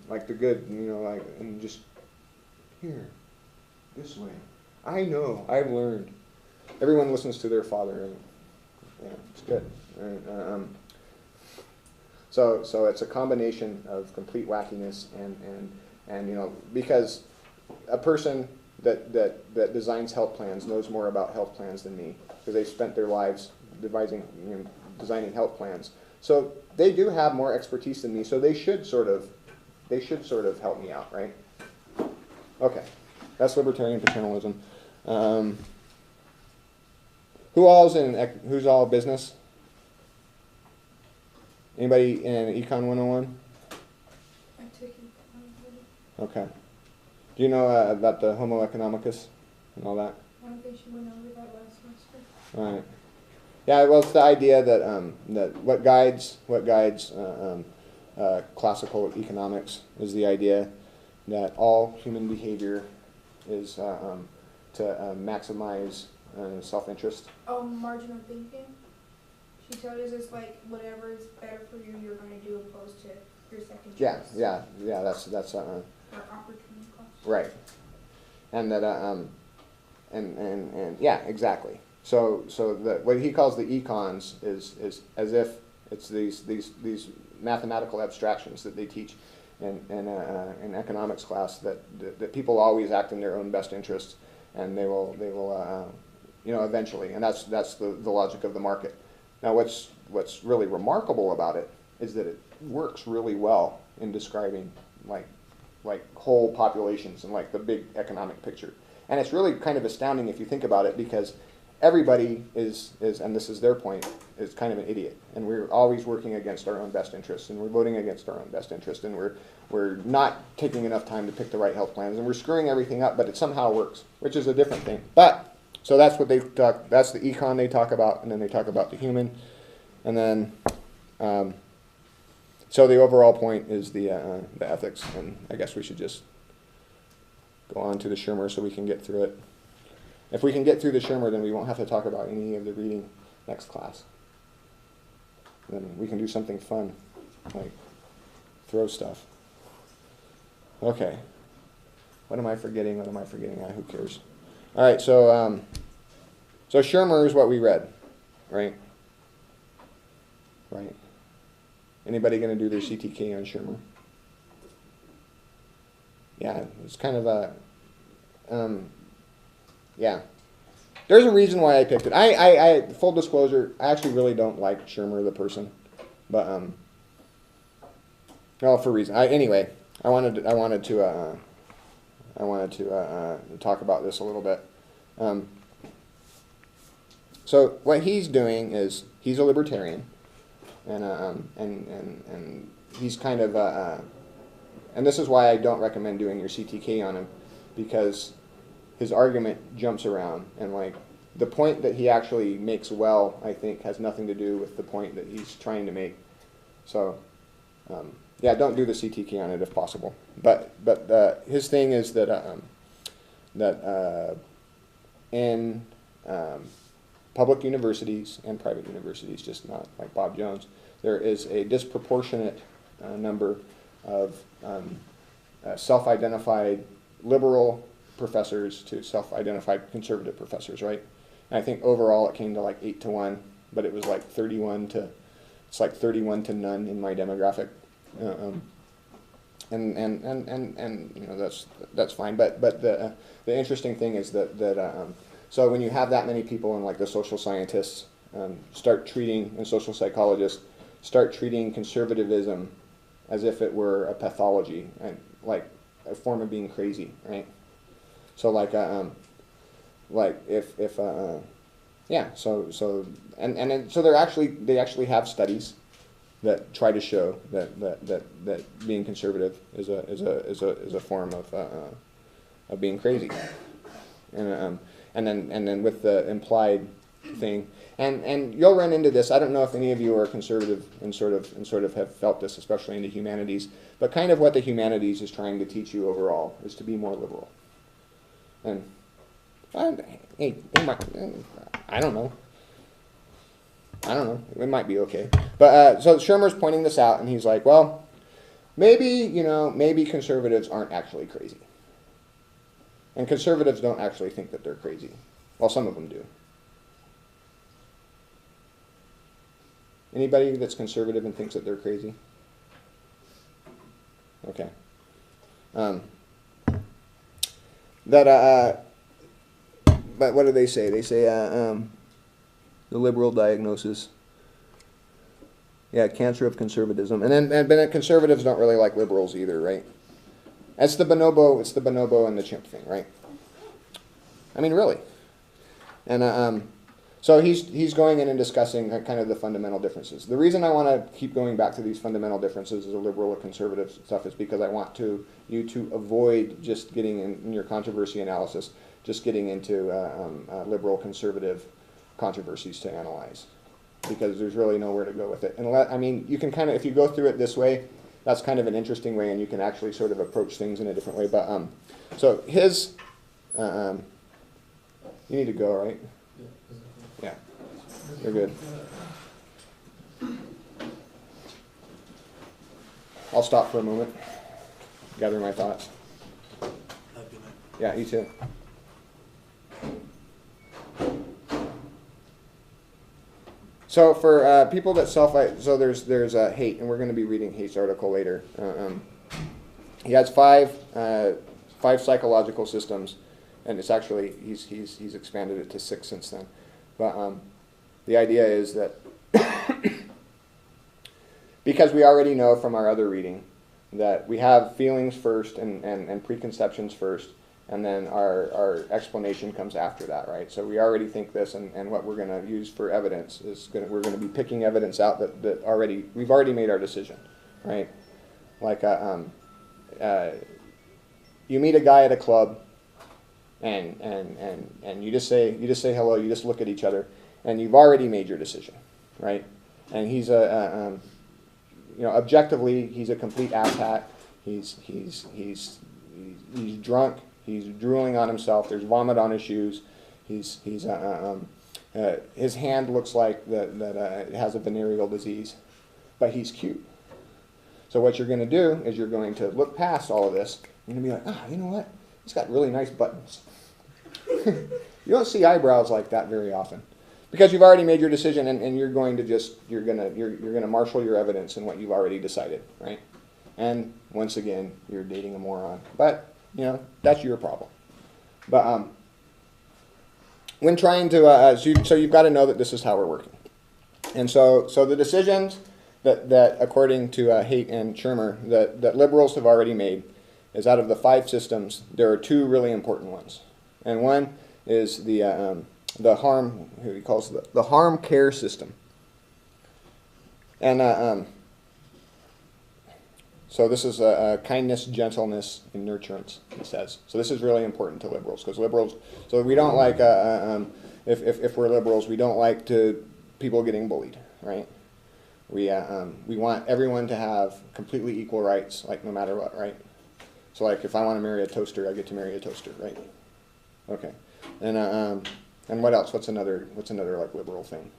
like the good, like, and just here, this way. I know, I've learned. Everyone listens to their father, and yeah, it's good. So it's a combination of complete wackiness and because a person that designs health plans knows more about health plans than me, because they've spent their lives designing health plans. So they do have more expertise than me, so they should sort of help me out, right? Okay, that's libertarian paternalism. Who's all business? Anybody in Econ 101? I took it. Okay. Do you know about the Homo economicus and all that? I don't think she went over that last semester. All right. Yeah, well, it's the idea that that what guides classical economics is the idea that all human behavior is to maximize self-interest. Oh, marginal thinking. She told us it's like whatever is better for you, you're going to do opposed to your second choice. Yeah. That's Or opportunity cost. right. And that and yeah, exactly. So what he calls the econs is as if it's these mathematical abstractions that they teach in economics class that people always act in their own best interests, and they will eventually, and that's the logic of the market. Now what's really remarkable about it is that it works really well in describing like whole populations and like the big economic picture. And it's really kind of astounding if you think about it, because everybody is, and this is their point, is kind of an idiot. And we're always working against our own best interests, and we're voting against our own best interest, and we're not taking enough time to pick the right health plans, and we're screwing everything up, but it somehow works, which is a different thing. But, so that's what that's the econ they talk about, and then they talk about the human. And then, so the overall point is the ethics, and I guess we should just go on to the Schirmer so we can get through it. If we can get through the Schirmer, then we won't have to talk about any of the reading next class. Then we can do something fun, like throw stuff. Okay. What am I forgetting? Who cares? All right, so Schirmer is what we read, right? Right. Anybody going to do their CTK on Schirmer? Yeah, it's kind of a, yeah. There's a reason why I picked it. I full disclosure, I actually really don't like Schirmer the person, but well, for a reason. Anyway, I wanted to talk about this a little bit. So what he's doing is he's a libertarian, and he's kind of and this is why I don't recommend doing your CTK on him, because his argument jumps around, and like the point that he actually makes well, I think, has nothing to do with the point that he's trying to make. So yeah, don't do the CTK on it if possible. But his thing is that in public universities and private universities, just not like Bob Jones, there is a disproportionate number of self-identified liberal professors to self-identified conservative professors, right? And I think overall it came to like 8-1, but it was like 31 to none in my demographic, and that's fine. But the interesting thing is that so when you have that many people, and like the social scientists and social psychologists start treating conservatism as if it were a pathology, and like a form of being crazy, right? So like if yeah, so they actually have studies that try to show that being conservative is a form of being crazy, and then with the implied thing, and you'll run into this. I don't know if any of you are conservative and sort of have felt this, especially in the humanities, but kind of what the humanities is trying to teach you overall is to be more liberal. And hey, I don't know. It might be okay. But so Shermer's pointing this out, and he's like, well, maybe conservatives aren't actually crazy. And conservatives don't actually think that they're crazy. Well, some of them do. Anybody that's conservative and thinks that they're crazy? Okay. But what do they say? They say the liberal diagnosis. Yeah, cancer of conservatism, and then conservatives don't really like liberals either, right? It's the bonobo and the chimp thing, right? I mean, really. And so he's going in and discussing kind of the fundamental differences. The reason I want to keep going back to these fundamental differences as a liberal or conservative stuff is because I want you to avoid just getting in your controversy analysis, just getting into liberal conservative controversies to analyze, because there's really nowhere to go with it. And you can kind of, if you go through it this way, that's kind of an interesting way, and you can actually sort of approach things in a different way. But so his, you need to go, right? Yeah, you're good. I'll stop for a moment, gather my thoughts. Yeah, you too. So for people that so there's hate, and we're going to be reading Hate's article later. He has five psychological systems, and it's actually he's expanded it to 6 since then. But the idea is that because we already know from our other reading that we have feelings first and preconceptions first, and then our explanation comes after that, right? So we already think this, and what we're going to use for evidence is we're going to be picking evidence out that we've already made our decision, right? Like you meet a guy at a club, and you just say hello, you just look at each other, and you've already made your decision, right? And he's objectively, he's a complete asshat. He's drunk. He's drooling on himself. There's vomit on his shoes. His hand looks like that it has a venereal disease, but he's cute. So what you're going to do is you're going to look past all of this. You're going to be like, you know what? He's got really nice buttons. You don't see eyebrows like that very often, because you've already made your decision, and you're going to marshal your evidence in what you've already decided, right? And once again, you're dating a moron. But that's your problem. But when trying to, so you've got to know that this is how we're working. And so the decisions that according to Haidt and Shermer, that liberals have already made is out of the 5 systems, there are 2 really important ones. And one is the harm, who he calls the harm care system. And so this is kindness, gentleness, and nurturance, he says. So this is really important to liberals, because liberals, so we don't like, if we're liberals, we don't like people getting bullied, right? We want everyone to have completely equal rights, like no matter what, right? So like if I want to marry a toaster, I get to marry a toaster, right? Okay. And what else? What's another like liberal thing?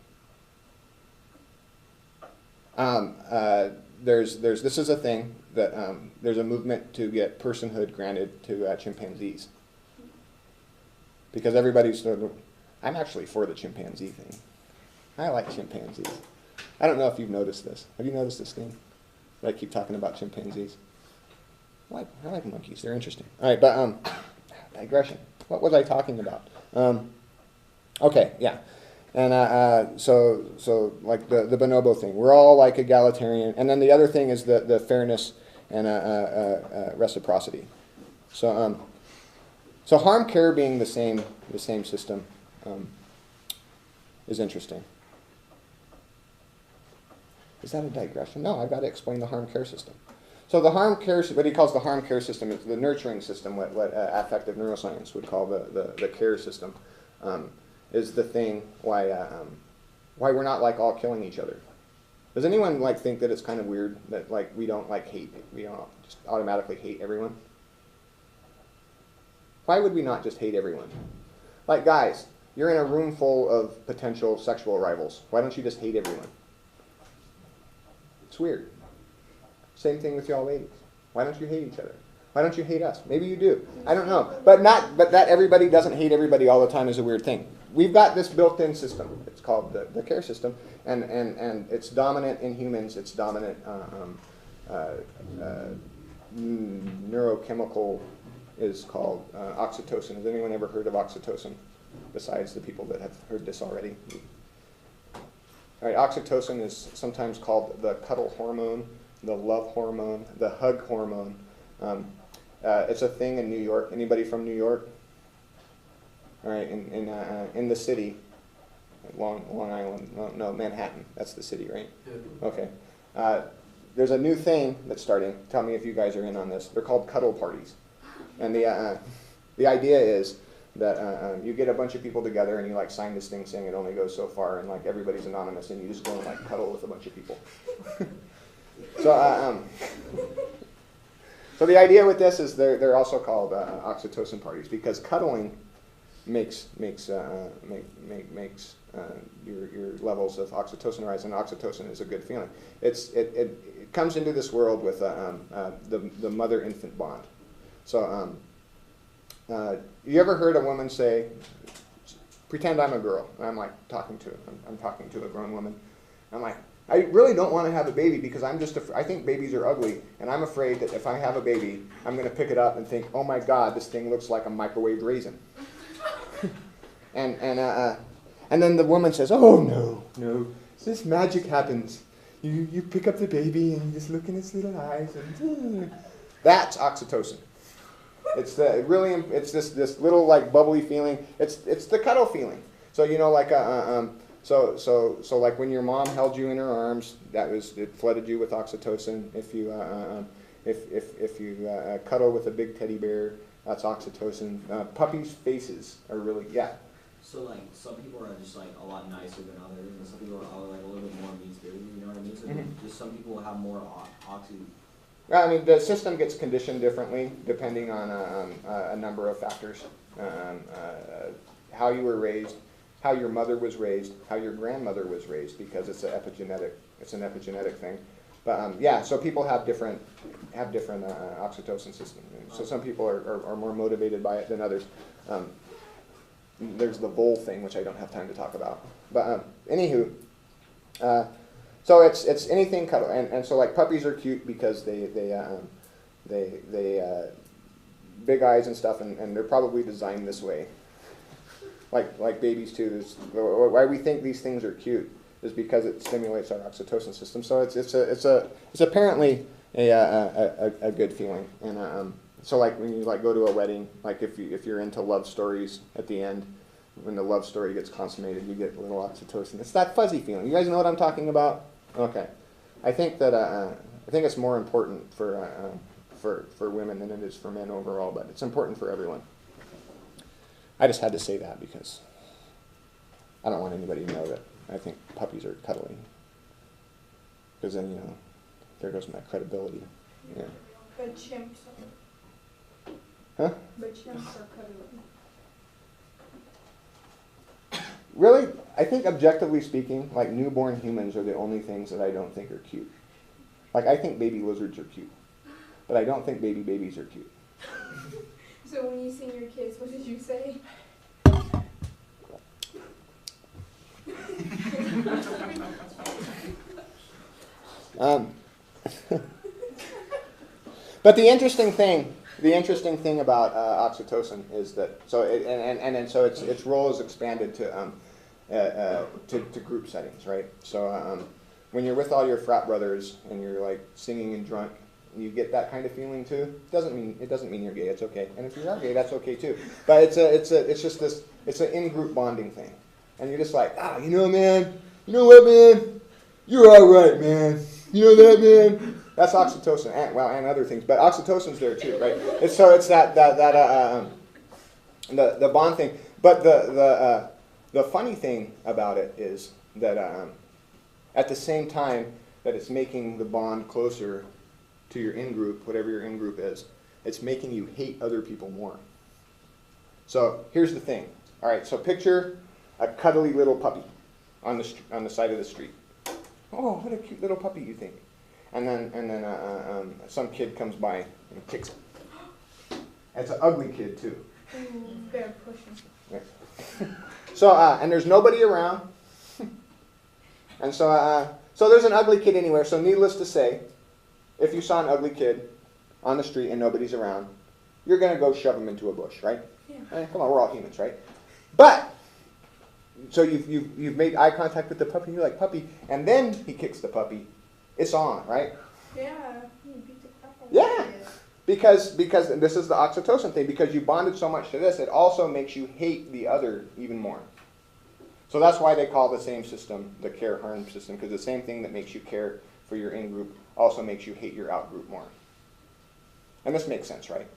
This is a thing that there's a movement to get personhood granted to chimpanzees, because I'm actually for the chimpanzee thing. I like chimpanzees. I don't know if you've noticed this. Have you noticed this thing? I keep talking about chimpanzees. I like monkeys. They're interesting. All right, but digression. What was I talking about? Okay, yeah. So like the bonobo thing, we're all like egalitarian. And then the other thing is the fairness and reciprocity. So harm care being the same system is interesting. Is that a digression? No, I've got to explain the harm care system. So the harm care, what he calls the harm care system is the nurturing system, what affective neuroscience would call the care system, is the thing why we're not like all killing each other. Does anyone like think that it's kind of weird that like we don't like hate, we don't just automatically hate everyone? Why would we not just hate everyone? Like guys, you're in a room full of potential sexual rivals. Why don't you just hate everyone? It's weird. Same thing with y'all ladies. Why don't you hate each other? Why don't you hate us? Maybe you do. I don't know. But that everybody doesn't hate everybody all the time is a weird thing. We've got this built-in system. It's called the care system, and it's dominant in humans. It's dominant neurochemical is called oxytocin. Has anyone ever heard of oxytocin besides the people that have heard this already? All right, oxytocin is sometimes called the cuddle hormone, the love hormone, the hug hormone. It's a thing in New York. Anybody from New York? All right, in the city, Long Island, no, Manhattan. That's the city, right? Yeah. Okay. There's a new thing that's starting. Tell me if you guys are in on this. They're called cuddle parties. And the idea is that you get a bunch of people together and you like sign this thing saying it only goes so far and like everybody's anonymous and you just go and like cuddle with a bunch of people. So the idea with this is they're also called oxytocin parties because cuddling makes your levels of oxytocin rise, and oxytocin is a good feeling. It comes into this world with the mother-infant bond. So you ever heard a woman say, pretend I'm a girl, and I'm talking to a grown woman. I'm like, I really don't want to have a baby because I think babies are ugly, and I'm afraid that if I have a baby, I'm going to pick it up and think, oh my God, this thing looks like a microwaved raisin. And then the woman says, oh no, this magic happens. You pick up the baby and you just look in its little eyes, and that's oxytocin. It's this little like bubbly feeling. It's the cuddle feeling. So you know like So like when your mom held you in her arms, it flooded you with oxytocin. If you cuddle with a big teddy bear, that's oxytocin. Puppies' faces are really So like some people are just like a lot nicer than others, and some people are like a little bit more mean-spirited. You know what I mean? So just some people have more oxy. Well, I mean the system gets conditioned differently depending on a number of factors. How you were raised, how your mother was raised, how your grandmother was raised, because it's an epigenetic thing. But so people have different oxytocin systems. So some people are more motivated by it than others. There's the vole thing, which I don't have time to talk about. But anywho, so it's anything cuddle, and so like puppies are cute because they big eyes and stuff, and they're probably designed this way. Like babies too. Why we think these things are cute is because it stimulates our oxytocin system. So it's apparently a good feeling. And so like when you like go to a wedding, like if you're into love stories at the end, when the love story gets consummated, you get a little oxytocin. It's that fuzzy feeling. You guys know what I'm talking about? Okay. I think it's more important for women than it is for men overall, but it's important for everyone. I just had to say that because I don't want anybody to know that I think puppies are cuddly. Because then, there goes my credibility. Yeah. But chimps are. Huh? But chimps are cuddly. Really? I think objectively speaking, like newborn humans are the only things that I don't think are cute. Like I think baby lizards are cute. But I don't think babies are cute. So when you seen your kids, what did you say? But the interesting thing about oxytocin is that so its role is expanded to to group settings, right? So when you're with all your frat brothers and you're like singing and drunk, you get that kind of feeling too. It doesn't mean you're gay. It's okay. And if you are gay, that's okay too. But it's an in-group bonding thing. And you're just like, you know, man. You know what, man? You're all right, man. You know that, man? That's oxytocin, and other things. But oxytocin's there too, right? It's the bond thing. But the funny thing about it is that at the same time that it's making the bond closer to your in-group, whatever your in-group is, it's making you hate other people more. So here's the thing. All right, so picture a cuddly little puppy on the side of the street. Oh, what a cute little puppy, you think. And then some kid comes by and kicks it. It's an ugly kid too. Better push him. Right. So and there's nobody around. And so there's an ugly kid anywhere. So needless to say, if you saw an ugly kid on the street and nobody's around, you're going to go shove him into a bush, right? Yeah. Come on, we're all humans, right? But so you've made eye contact with the puppy. You're like, puppy, and then he kicks the puppy. It's on, right? Yeah. You beat the crap out of Yeah. it. Because this is the oxytocin thing. Because you bonded so much to this, it also makes you hate the other even more. So that's why they call the same system the care-harm system, because the same thing that makes you care for your in-group also makes you hate your out-group more. And this makes sense, right?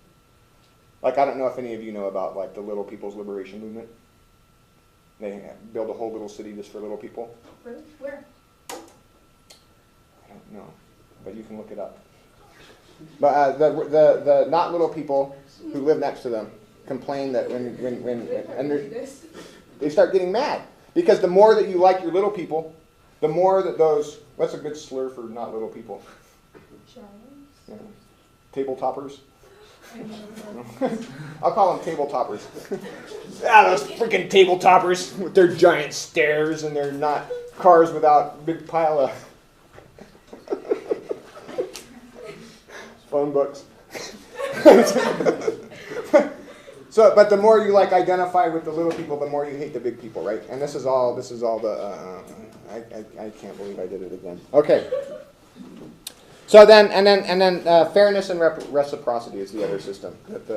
Like, I don't know if any of you know about like the Little People's Liberation Movement. They build a whole little city just for little people. Really? Where? I don't know, but you can look it up. But the not little people who live next to them complain that they start getting mad. Because the more that you like your little people, the more that those, what's a good slur for not little people? Yeah. Table toppers? I'll call them table toppers. Those freaking table toppers with their giant stairs and they're not cars without big pile of phone books. So, but the more you like identify with the little people, the more you hate the big people, right? And this is all the. I can't believe I did it again. Okay. So then, fairness and reciprocity is the other system that the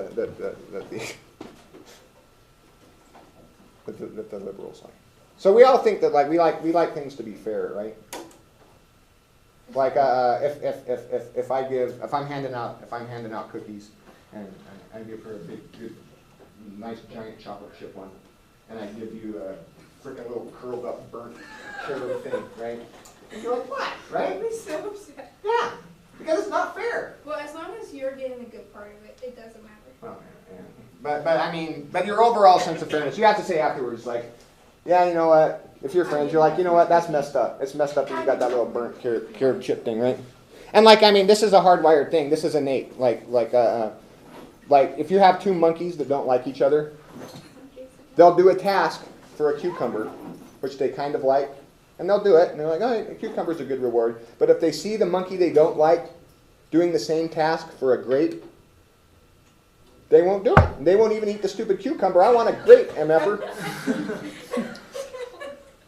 liberals like. So we all think that like we like things to be fair, right? Like if I'm handing out cookies and I give her a big, good, nice giant chocolate chip one, and I give you a freaking little curled up burnt cherub thing, right? And you're like, what, right? I'd be so upset. Yeah, because it's not fair. Well, as long as you're getting a good part of it, it doesn't matter. Well, yeah. But I mean, but your overall sense of fairness, you have to say afterwards, like, yeah, you know what? If you're friends, you're like, you know what? That's messed up. It's messed up that you got that little burnt carrot chip thing, right? And like, I mean, this is a hardwired thing. This is innate. Like if you have two monkeys that don't like each other, they'll do a task for a cucumber, which they kind of like, and they'll do it, and they're like, oh, a cucumber's a good reward. But if they see the monkey they don't like doing the same task for a grape, they won't do it. They won't even eat the stupid cucumber. I want a grape, MFer.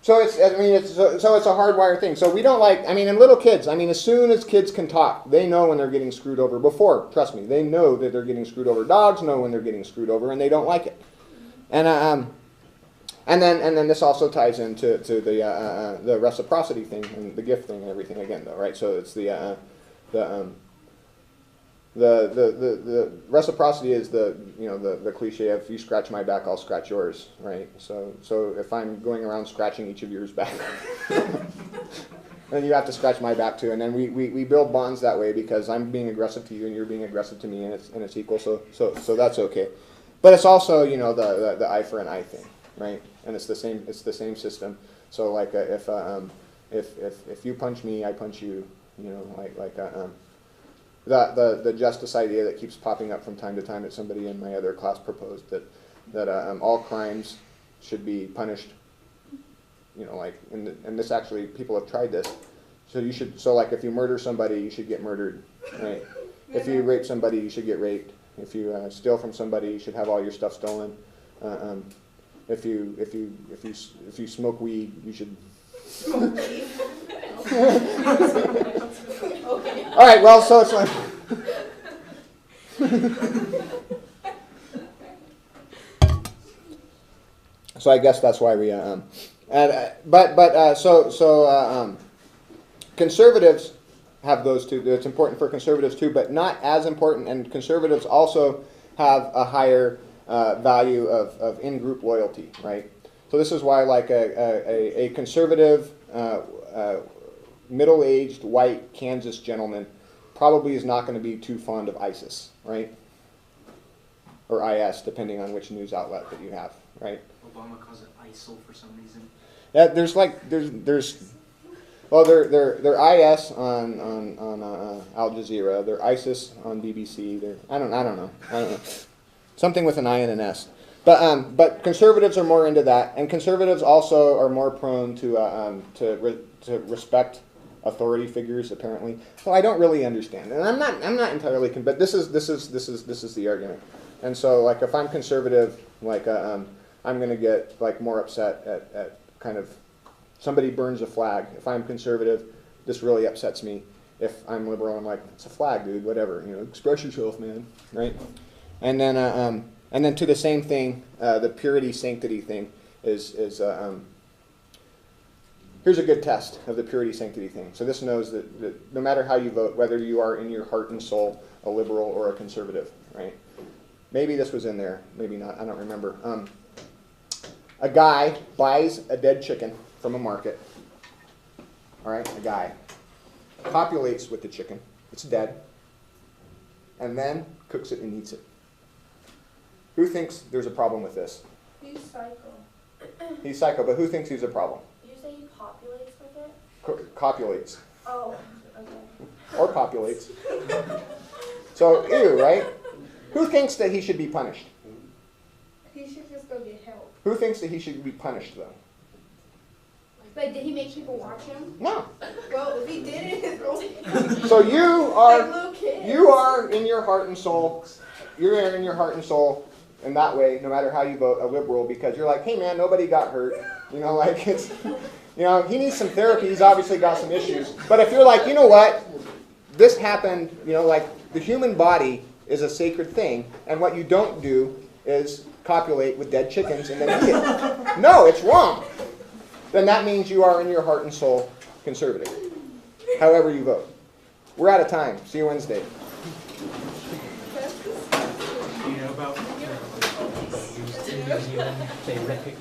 So it's a hardwired thing. So we don't like, I mean, in little kids, I mean, as soon as kids can talk, they know when they're getting screwed over. Before, trust me, they know that they're getting screwed over. Dogs know when they're getting screwed over, and they don't like it. And then this also ties into the reciprocity thing and the gift thing and everything again, though, right? So it's the reciprocity is the cliche of you scratch my back, I'll scratch yours, right? So if I'm going around scratching each of yours back, then you have to scratch my back too, and then we build bonds that way because I'm being aggressive to you and you're being aggressive to me, and it's equal. So that's okay. But it's also the eye for an eye thing, right? And it's the same system. So like if you punch me, I punch you, the justice idea that keeps popping up from time to time that somebody in my other class proposed that all crimes should be punished. And this actually, people have tried this. So like if you murder somebody, you should get murdered, right? If you rape somebody, you should get raped. If you steal from somebody, you should have all your stuff stolen. if you smoke weed, you should. Okay. All right. Well, so it's like. So I guess that's why we conservatives have those two. It's important for conservatives too, but not as important. And conservatives also have a higher value of in-group loyalty, right? So this is why, like a conservative, middle-aged white Kansas gentleman probably is not going to be too fond of ISIS, right? Or IS, depending on which news outlet that you have, right? Obama calls it ISIL for some reason. Yeah, there's they're IS on Al Jazeera, they're ISIS on BBC. I don't know, something with an I and an S. But conservatives are more into that, and conservatives also are more prone to respect authority figures, apparently. So I don't really understand, and I'm not entirely convinced. But this is the argument. And so, like, if I'm conservative, like I'm going to get like more upset at kind of somebody burns a flag. If I'm conservative, this really upsets me. If I'm liberal, I'm like, it's a flag, dude. Whatever, express yourself, man, right? And then to the same thing, the purity sanctity thing is here's a good test of the purity sanctity thing. So this knows that no matter how you vote, whether you are in your heart and soul a liberal or a conservative, right? Maybe this was in there, maybe not. I don't remember. A guy buys a dead chicken from a market. All right, a guy copulates with the chicken. It's dead. And then cooks it and eats it. Who thinks there's a problem with this? He's psycho. He's psycho, but who thinks he's a problem? Did you say he populates with it? Copulates. Oh, okay. Or copulates. So, ew, right? Who thinks that he should be punished? He should just go get help. Who thinks that he should be punished, though? Like, did he make people watch him? No. Well, if he did it, it's okay. So you Like are little kids. in your heart and soul. You're in your heart and soul in that way, no matter how you vote, a liberal, because you're like, hey man, nobody got hurt. Like it's, he needs some therapy. He's obviously got some issues. But if you're like, you know what, this happened. Like the human body is a sacred thing, and what you don't do is copulate with dead chickens and then eat it. No, it's wrong. Then that means you are in your heart and soul conservative, however you vote. We're out of time. See you Wednesday. You know about used in New Zealand, they recognize.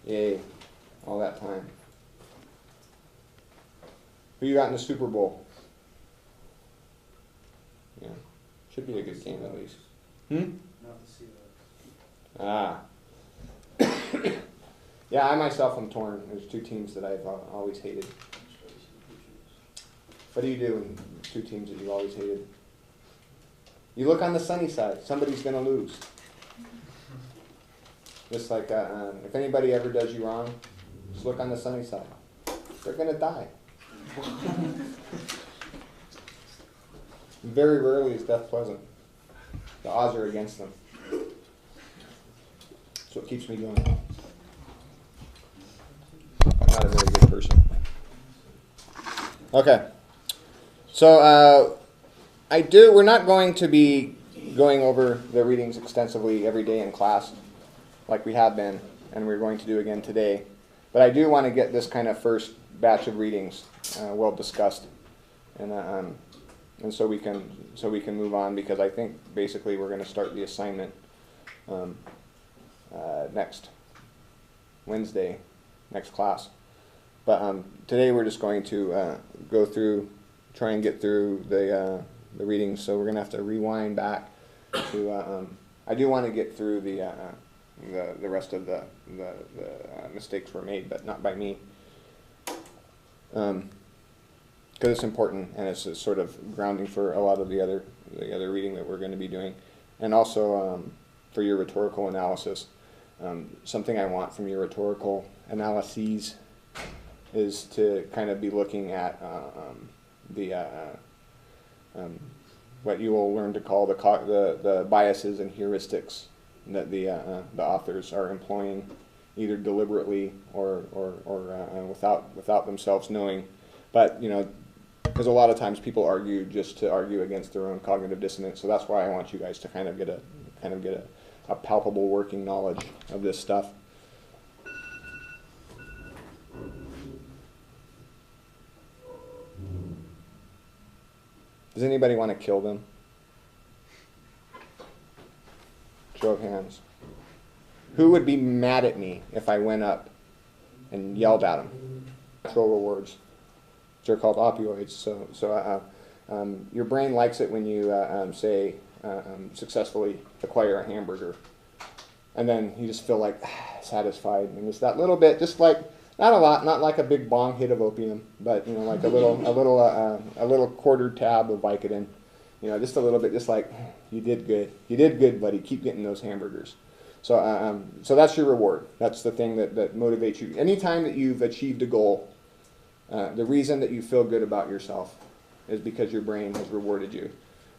Yay. All that time. Who you got in the Super Bowl? Yeah. Should be a good game at least. Not the Seahawks. Ah. Yeah, I myself am torn. There's two teams that I've always hated. What do you do in two teams that you've always hated? You look on the sunny side. Somebody's going to lose. Just like if anybody ever does you wrong, just look on the sunny side. They're going to die. Very rarely is death pleasant. The odds are against them. So it keeps me going. I'm not a very good person. Okay. So we're not going to be going over the readings extensively every day in class like we have been, and we're going to do again today. But I do want to get this kind of first batch of readings well discussed, and so we can move on, because I think basically we're going to start the assignment next Wednesday, next class. But today we're just going to go through, try and get through the readings. So we're going to have to rewind back to. I do want to get through the rest of the mistakes were made, but not by me, because it's important, and it's a sort of grounding for a lot of the other reading that we're going to be doing, and also for your rhetorical analysis. Something I want from your rhetorical analyses is to kind of be looking at what you will learn to call the biases and heuristics that the authors are employing, either deliberately or without themselves knowing. But because a lot of times people argue just to argue against their own cognitive dissonance. So that's why I want you guys to kind of get a palpable working knowledge of this stuff. Does anybody want to kill them? Show of hands. Who would be mad at me if I went up and yelled at them? Natural rewards. They're called opioids. So your brain likes it when you say successfully acquire a hamburger, and then you just feel like satisfied, and it's that little bit, just like not a lot, not like a big bong hit of opium, but like a little quarter tab of Vicodin, just a little bit, just like you did good, buddy. Keep getting those hamburgers. So that's your reward. That's the thing that motivates you. Anytime that you've achieved a goal, the reason that you feel good about yourself is because your brain has rewarded you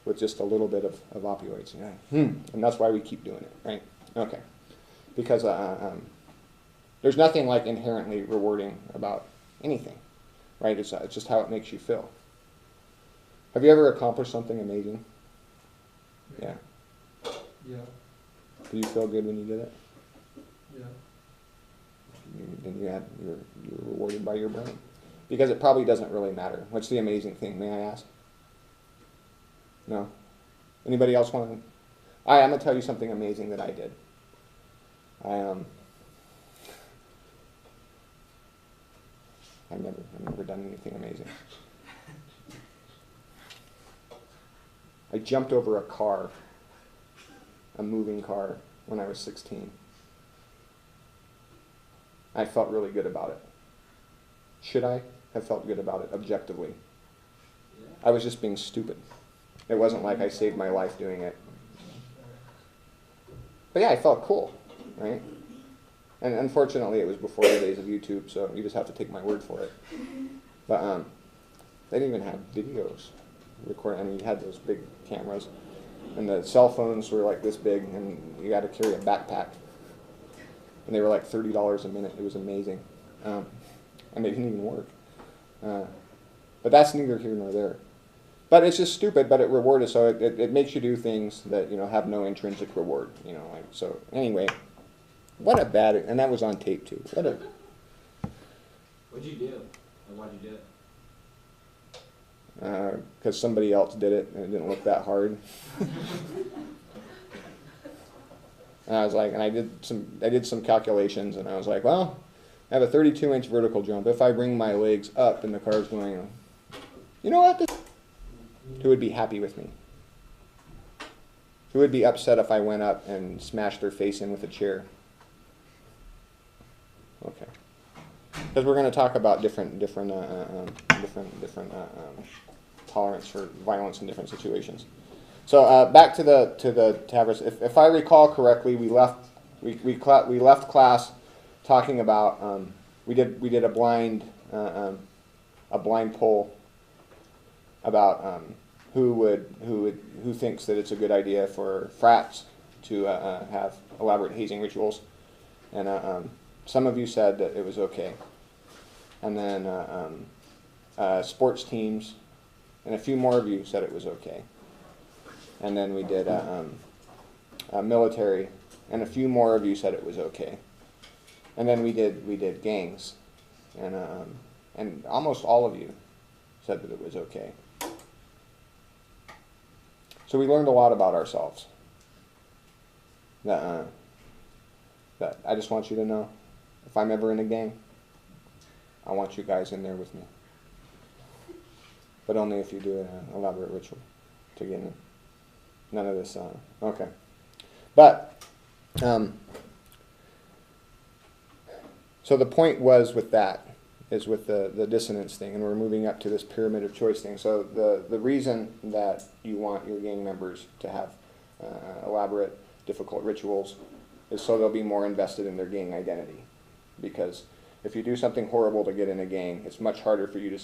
with just a little bit of opioids. And that's why we keep doing it, right? Okay. Because there's nothing like inherently rewarding about anything, right? It's just how it makes you feel. Have you ever accomplished something amazing? Yeah. Yeah. Did you feel good when you did it? Yeah. Then you were rewarded by your brain. Because it probably doesn't really matter. What's the amazing thing, may I ask? No? Anybody else want to? I'm going to tell you something amazing that I did. I've never done anything amazing. I jumped over a car, a moving car, when I was 16. I felt really good about it. Should I have felt good about it objectively? Yeah. I was just being stupid. It wasn't like I saved my life doing it. But yeah, I felt cool, right? And unfortunately, it was before the days of YouTube, so you just have to take my word for it. But they didn't even have videos recording. I mean, you had those big cameras, and the cell phones were like this big, and you got to carry a backpack. And they were like $30 a minute. It was amazing. And they didn't even work. But that's neither here nor there. But it's just stupid, but it rewarded, so it makes you do things that, have no intrinsic reward, so anyway, what a bad, and that was on tape too. What'd you do? And why'd you do it? Because somebody else did it, and it didn't look that hard. And I was like, and I did some calculations, and I was like, well, I have a 32-inch vertical jump. If I bring my legs up and the car's going, you know what? Who would be happy with me? Who would be upset if I went up and smashed their face in with a chair? Okay. Because we're going to talk about different tolerance for violence in different situations. So back to the Tavros. If I recall correctly, we left class talking about we did a blind poll about who thinks that it's a good idea for frats to have elaborate hazing rituals, and some of you said that it was okay, and then sports teams, and a few more of you said it was okay, and then we did military, and a few more of you said it was okay, and then we did gangs, and almost all of you said that it was okay. So we learned a lot about ourselves. That I just want you to know, if I'm ever in a gang, I want you guys in there with me. But only if you do an elaborate ritual to get in. None of this, okay. But, so the point was with that, is with the dissonance thing, and we're moving up to this pyramid of choice thing. So the reason that you want your gang members to have elaborate, difficult rituals is so they'll be more invested in their gang identity. Because if you do something horrible to get in a gang, it's much harder for you to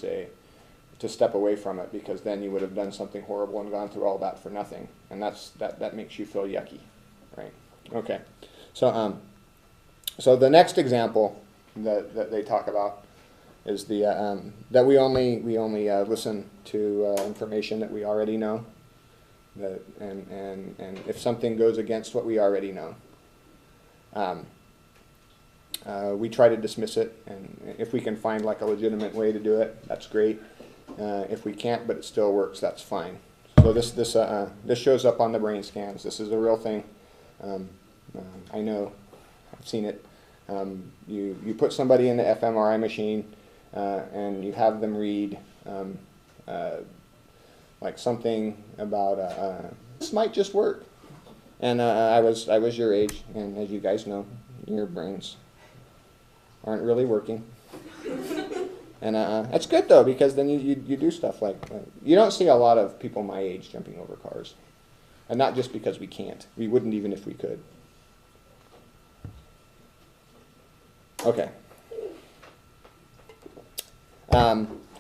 step away from it, because then you would have done something horrible and gone through all that for nothing, and that makes you feel yucky, right? Okay, so so the next example that they talk about is that we only listen to information that we already know, and if something goes against what we already know, we try to dismiss it, and if we can find like a legitimate way to do it, that's great. If we can't, but it still works, that's fine. So this shows up on the brain scans. This is a real thing. I know, I've seen it. You put somebody in the fMRI machine, and you have them read like something about this might just work. And I was your age, and as you guys know, your brains aren't really working. And it's good though, because then you do stuff like you don't see a lot of people my age jumping over cars, and not just because we can't. We wouldn't even if we could. Okay.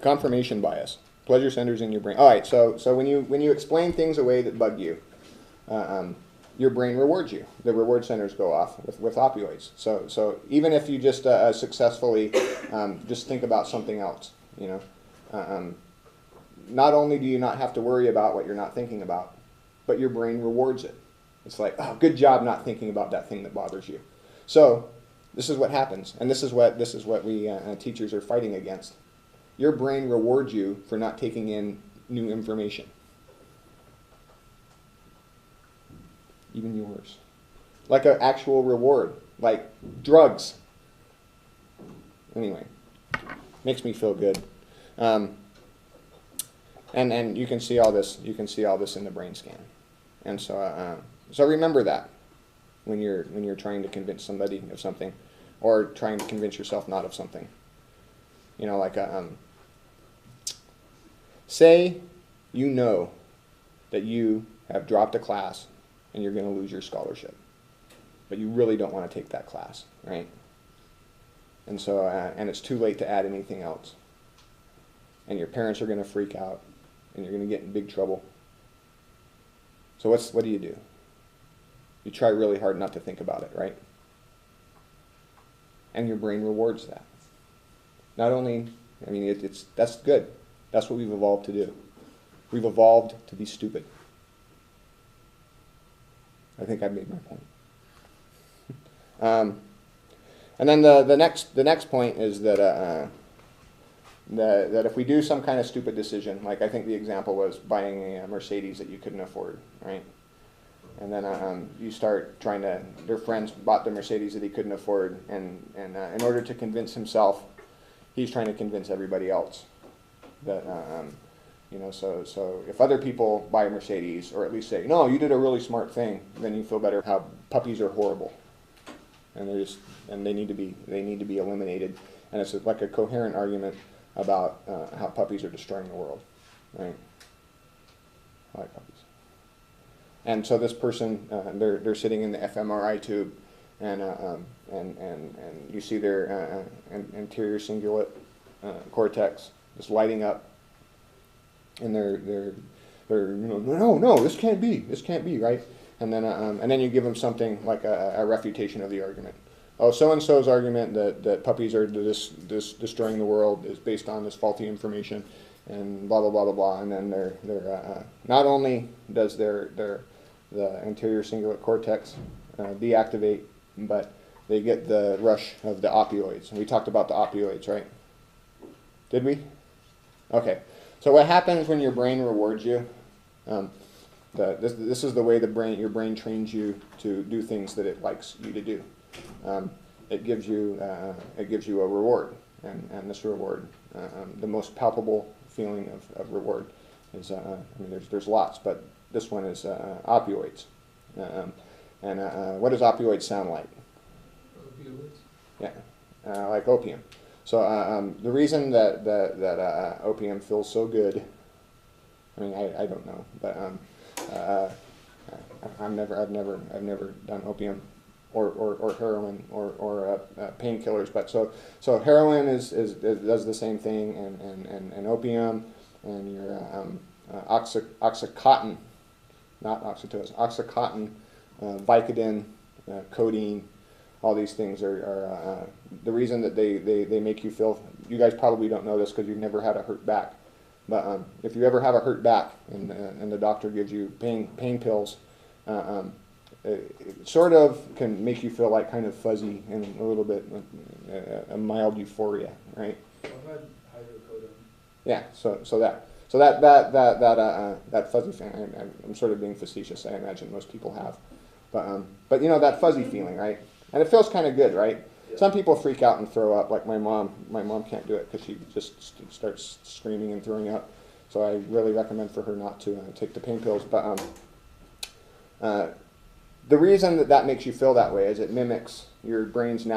Confirmation bias. Pleasure centers in your brain. All right. So when you explain things away that bug you, your brain rewards you. The reward centers go off with opioids. So even if you just successfully just think about something else, you know, not only do you not have to worry about what you're not thinking about, but your brain rewards it. It's like, oh, good job not thinking about that thing that bothers you. So this is what happens, and this is what we teachers are fighting against. Your brain rewards you for not taking in new information. Even yours. Like an actual reward, like drugs. Anyway, makes me feel good. And you can see all this. You can see all this in the brain scan. And so remember that when you're trying to convince somebody of something, or trying to convince yourself not of something. You know, like say you know that you have dropped a class and you're going to lose your scholarship, but you really don't want to take that class, right? And so, and it's too late to add anything else. And your parents are going to freak out, and you're going to get in big trouble. So what do? You try really hard not to think about it, right? And your brain rewards that. Not only, I mean, that's good. That's what we've evolved to do. We've evolved to be stupid. I think I made my point. And then the next point is that that if we do some kind of stupid decision, like I think the example was buying a Mercedes that you couldn't afford, right? And then you start trying to, their friends bought the Mercedes that he couldn't afford, and in order to convince himself, he's trying to convince everybody else that, you know, so if other people buy a Mercedes, or at least say, no, you did a really smart thing, then you feel better. How puppies are horrible, and they need to be eliminated. And it's like a coherent argument about how puppies are destroying the world, right? I like puppies. And so this person, they're sitting in the fMRI tube, and you see their anterior cingulate cortex just lighting up, and they're you know, no, this can't be, right? And then you give them something like a refutation of the argument. Oh, so and so's argument that puppies are destroying the world is based on this faulty information, and blah blah blah blah blah. And then they're not only does the anterior cingulate cortex deactivate, but they get the rush of the opioids. And we talked about the opioids, right? Did we? Okay. So what happens when your brain rewards you? This is the way your brain trains you to do things that it likes you to do. It gives you a reward, and this reward, the most palpable feeling of reward is, I mean, there's lots, but this one is opioids. What does opioids sound like? Opioids. Yeah, like opium. So the reason that opium feels so good, I mean, I don't know, but I've never done opium or heroin or painkillers, but so heroin does the same thing, and opium, and your oxycontin, not oxytocin, oxycontin, Vicodin, codeine. All these things are the reason that they make you feel. You guys probably don't know this because you've never had a hurt back, but if you ever have a hurt back and the doctor gives you pain pills, it sort of can make you feel like kind of fuzzy and a little bit a mild euphoria, right? I've had hydrocodone. Yeah, so that fuzzy thing. I'm sort of being facetious. I imagine most people have, but you know that fuzzy feeling, right? And it feels kind of good, right? Yeah. Some people freak out and throw up, like my mom. My mom can't do it because she just starts screaming and throwing up. So I really recommend for her not to take the pain pills. But the reason that makes you feel that way is it mimics your brain's natural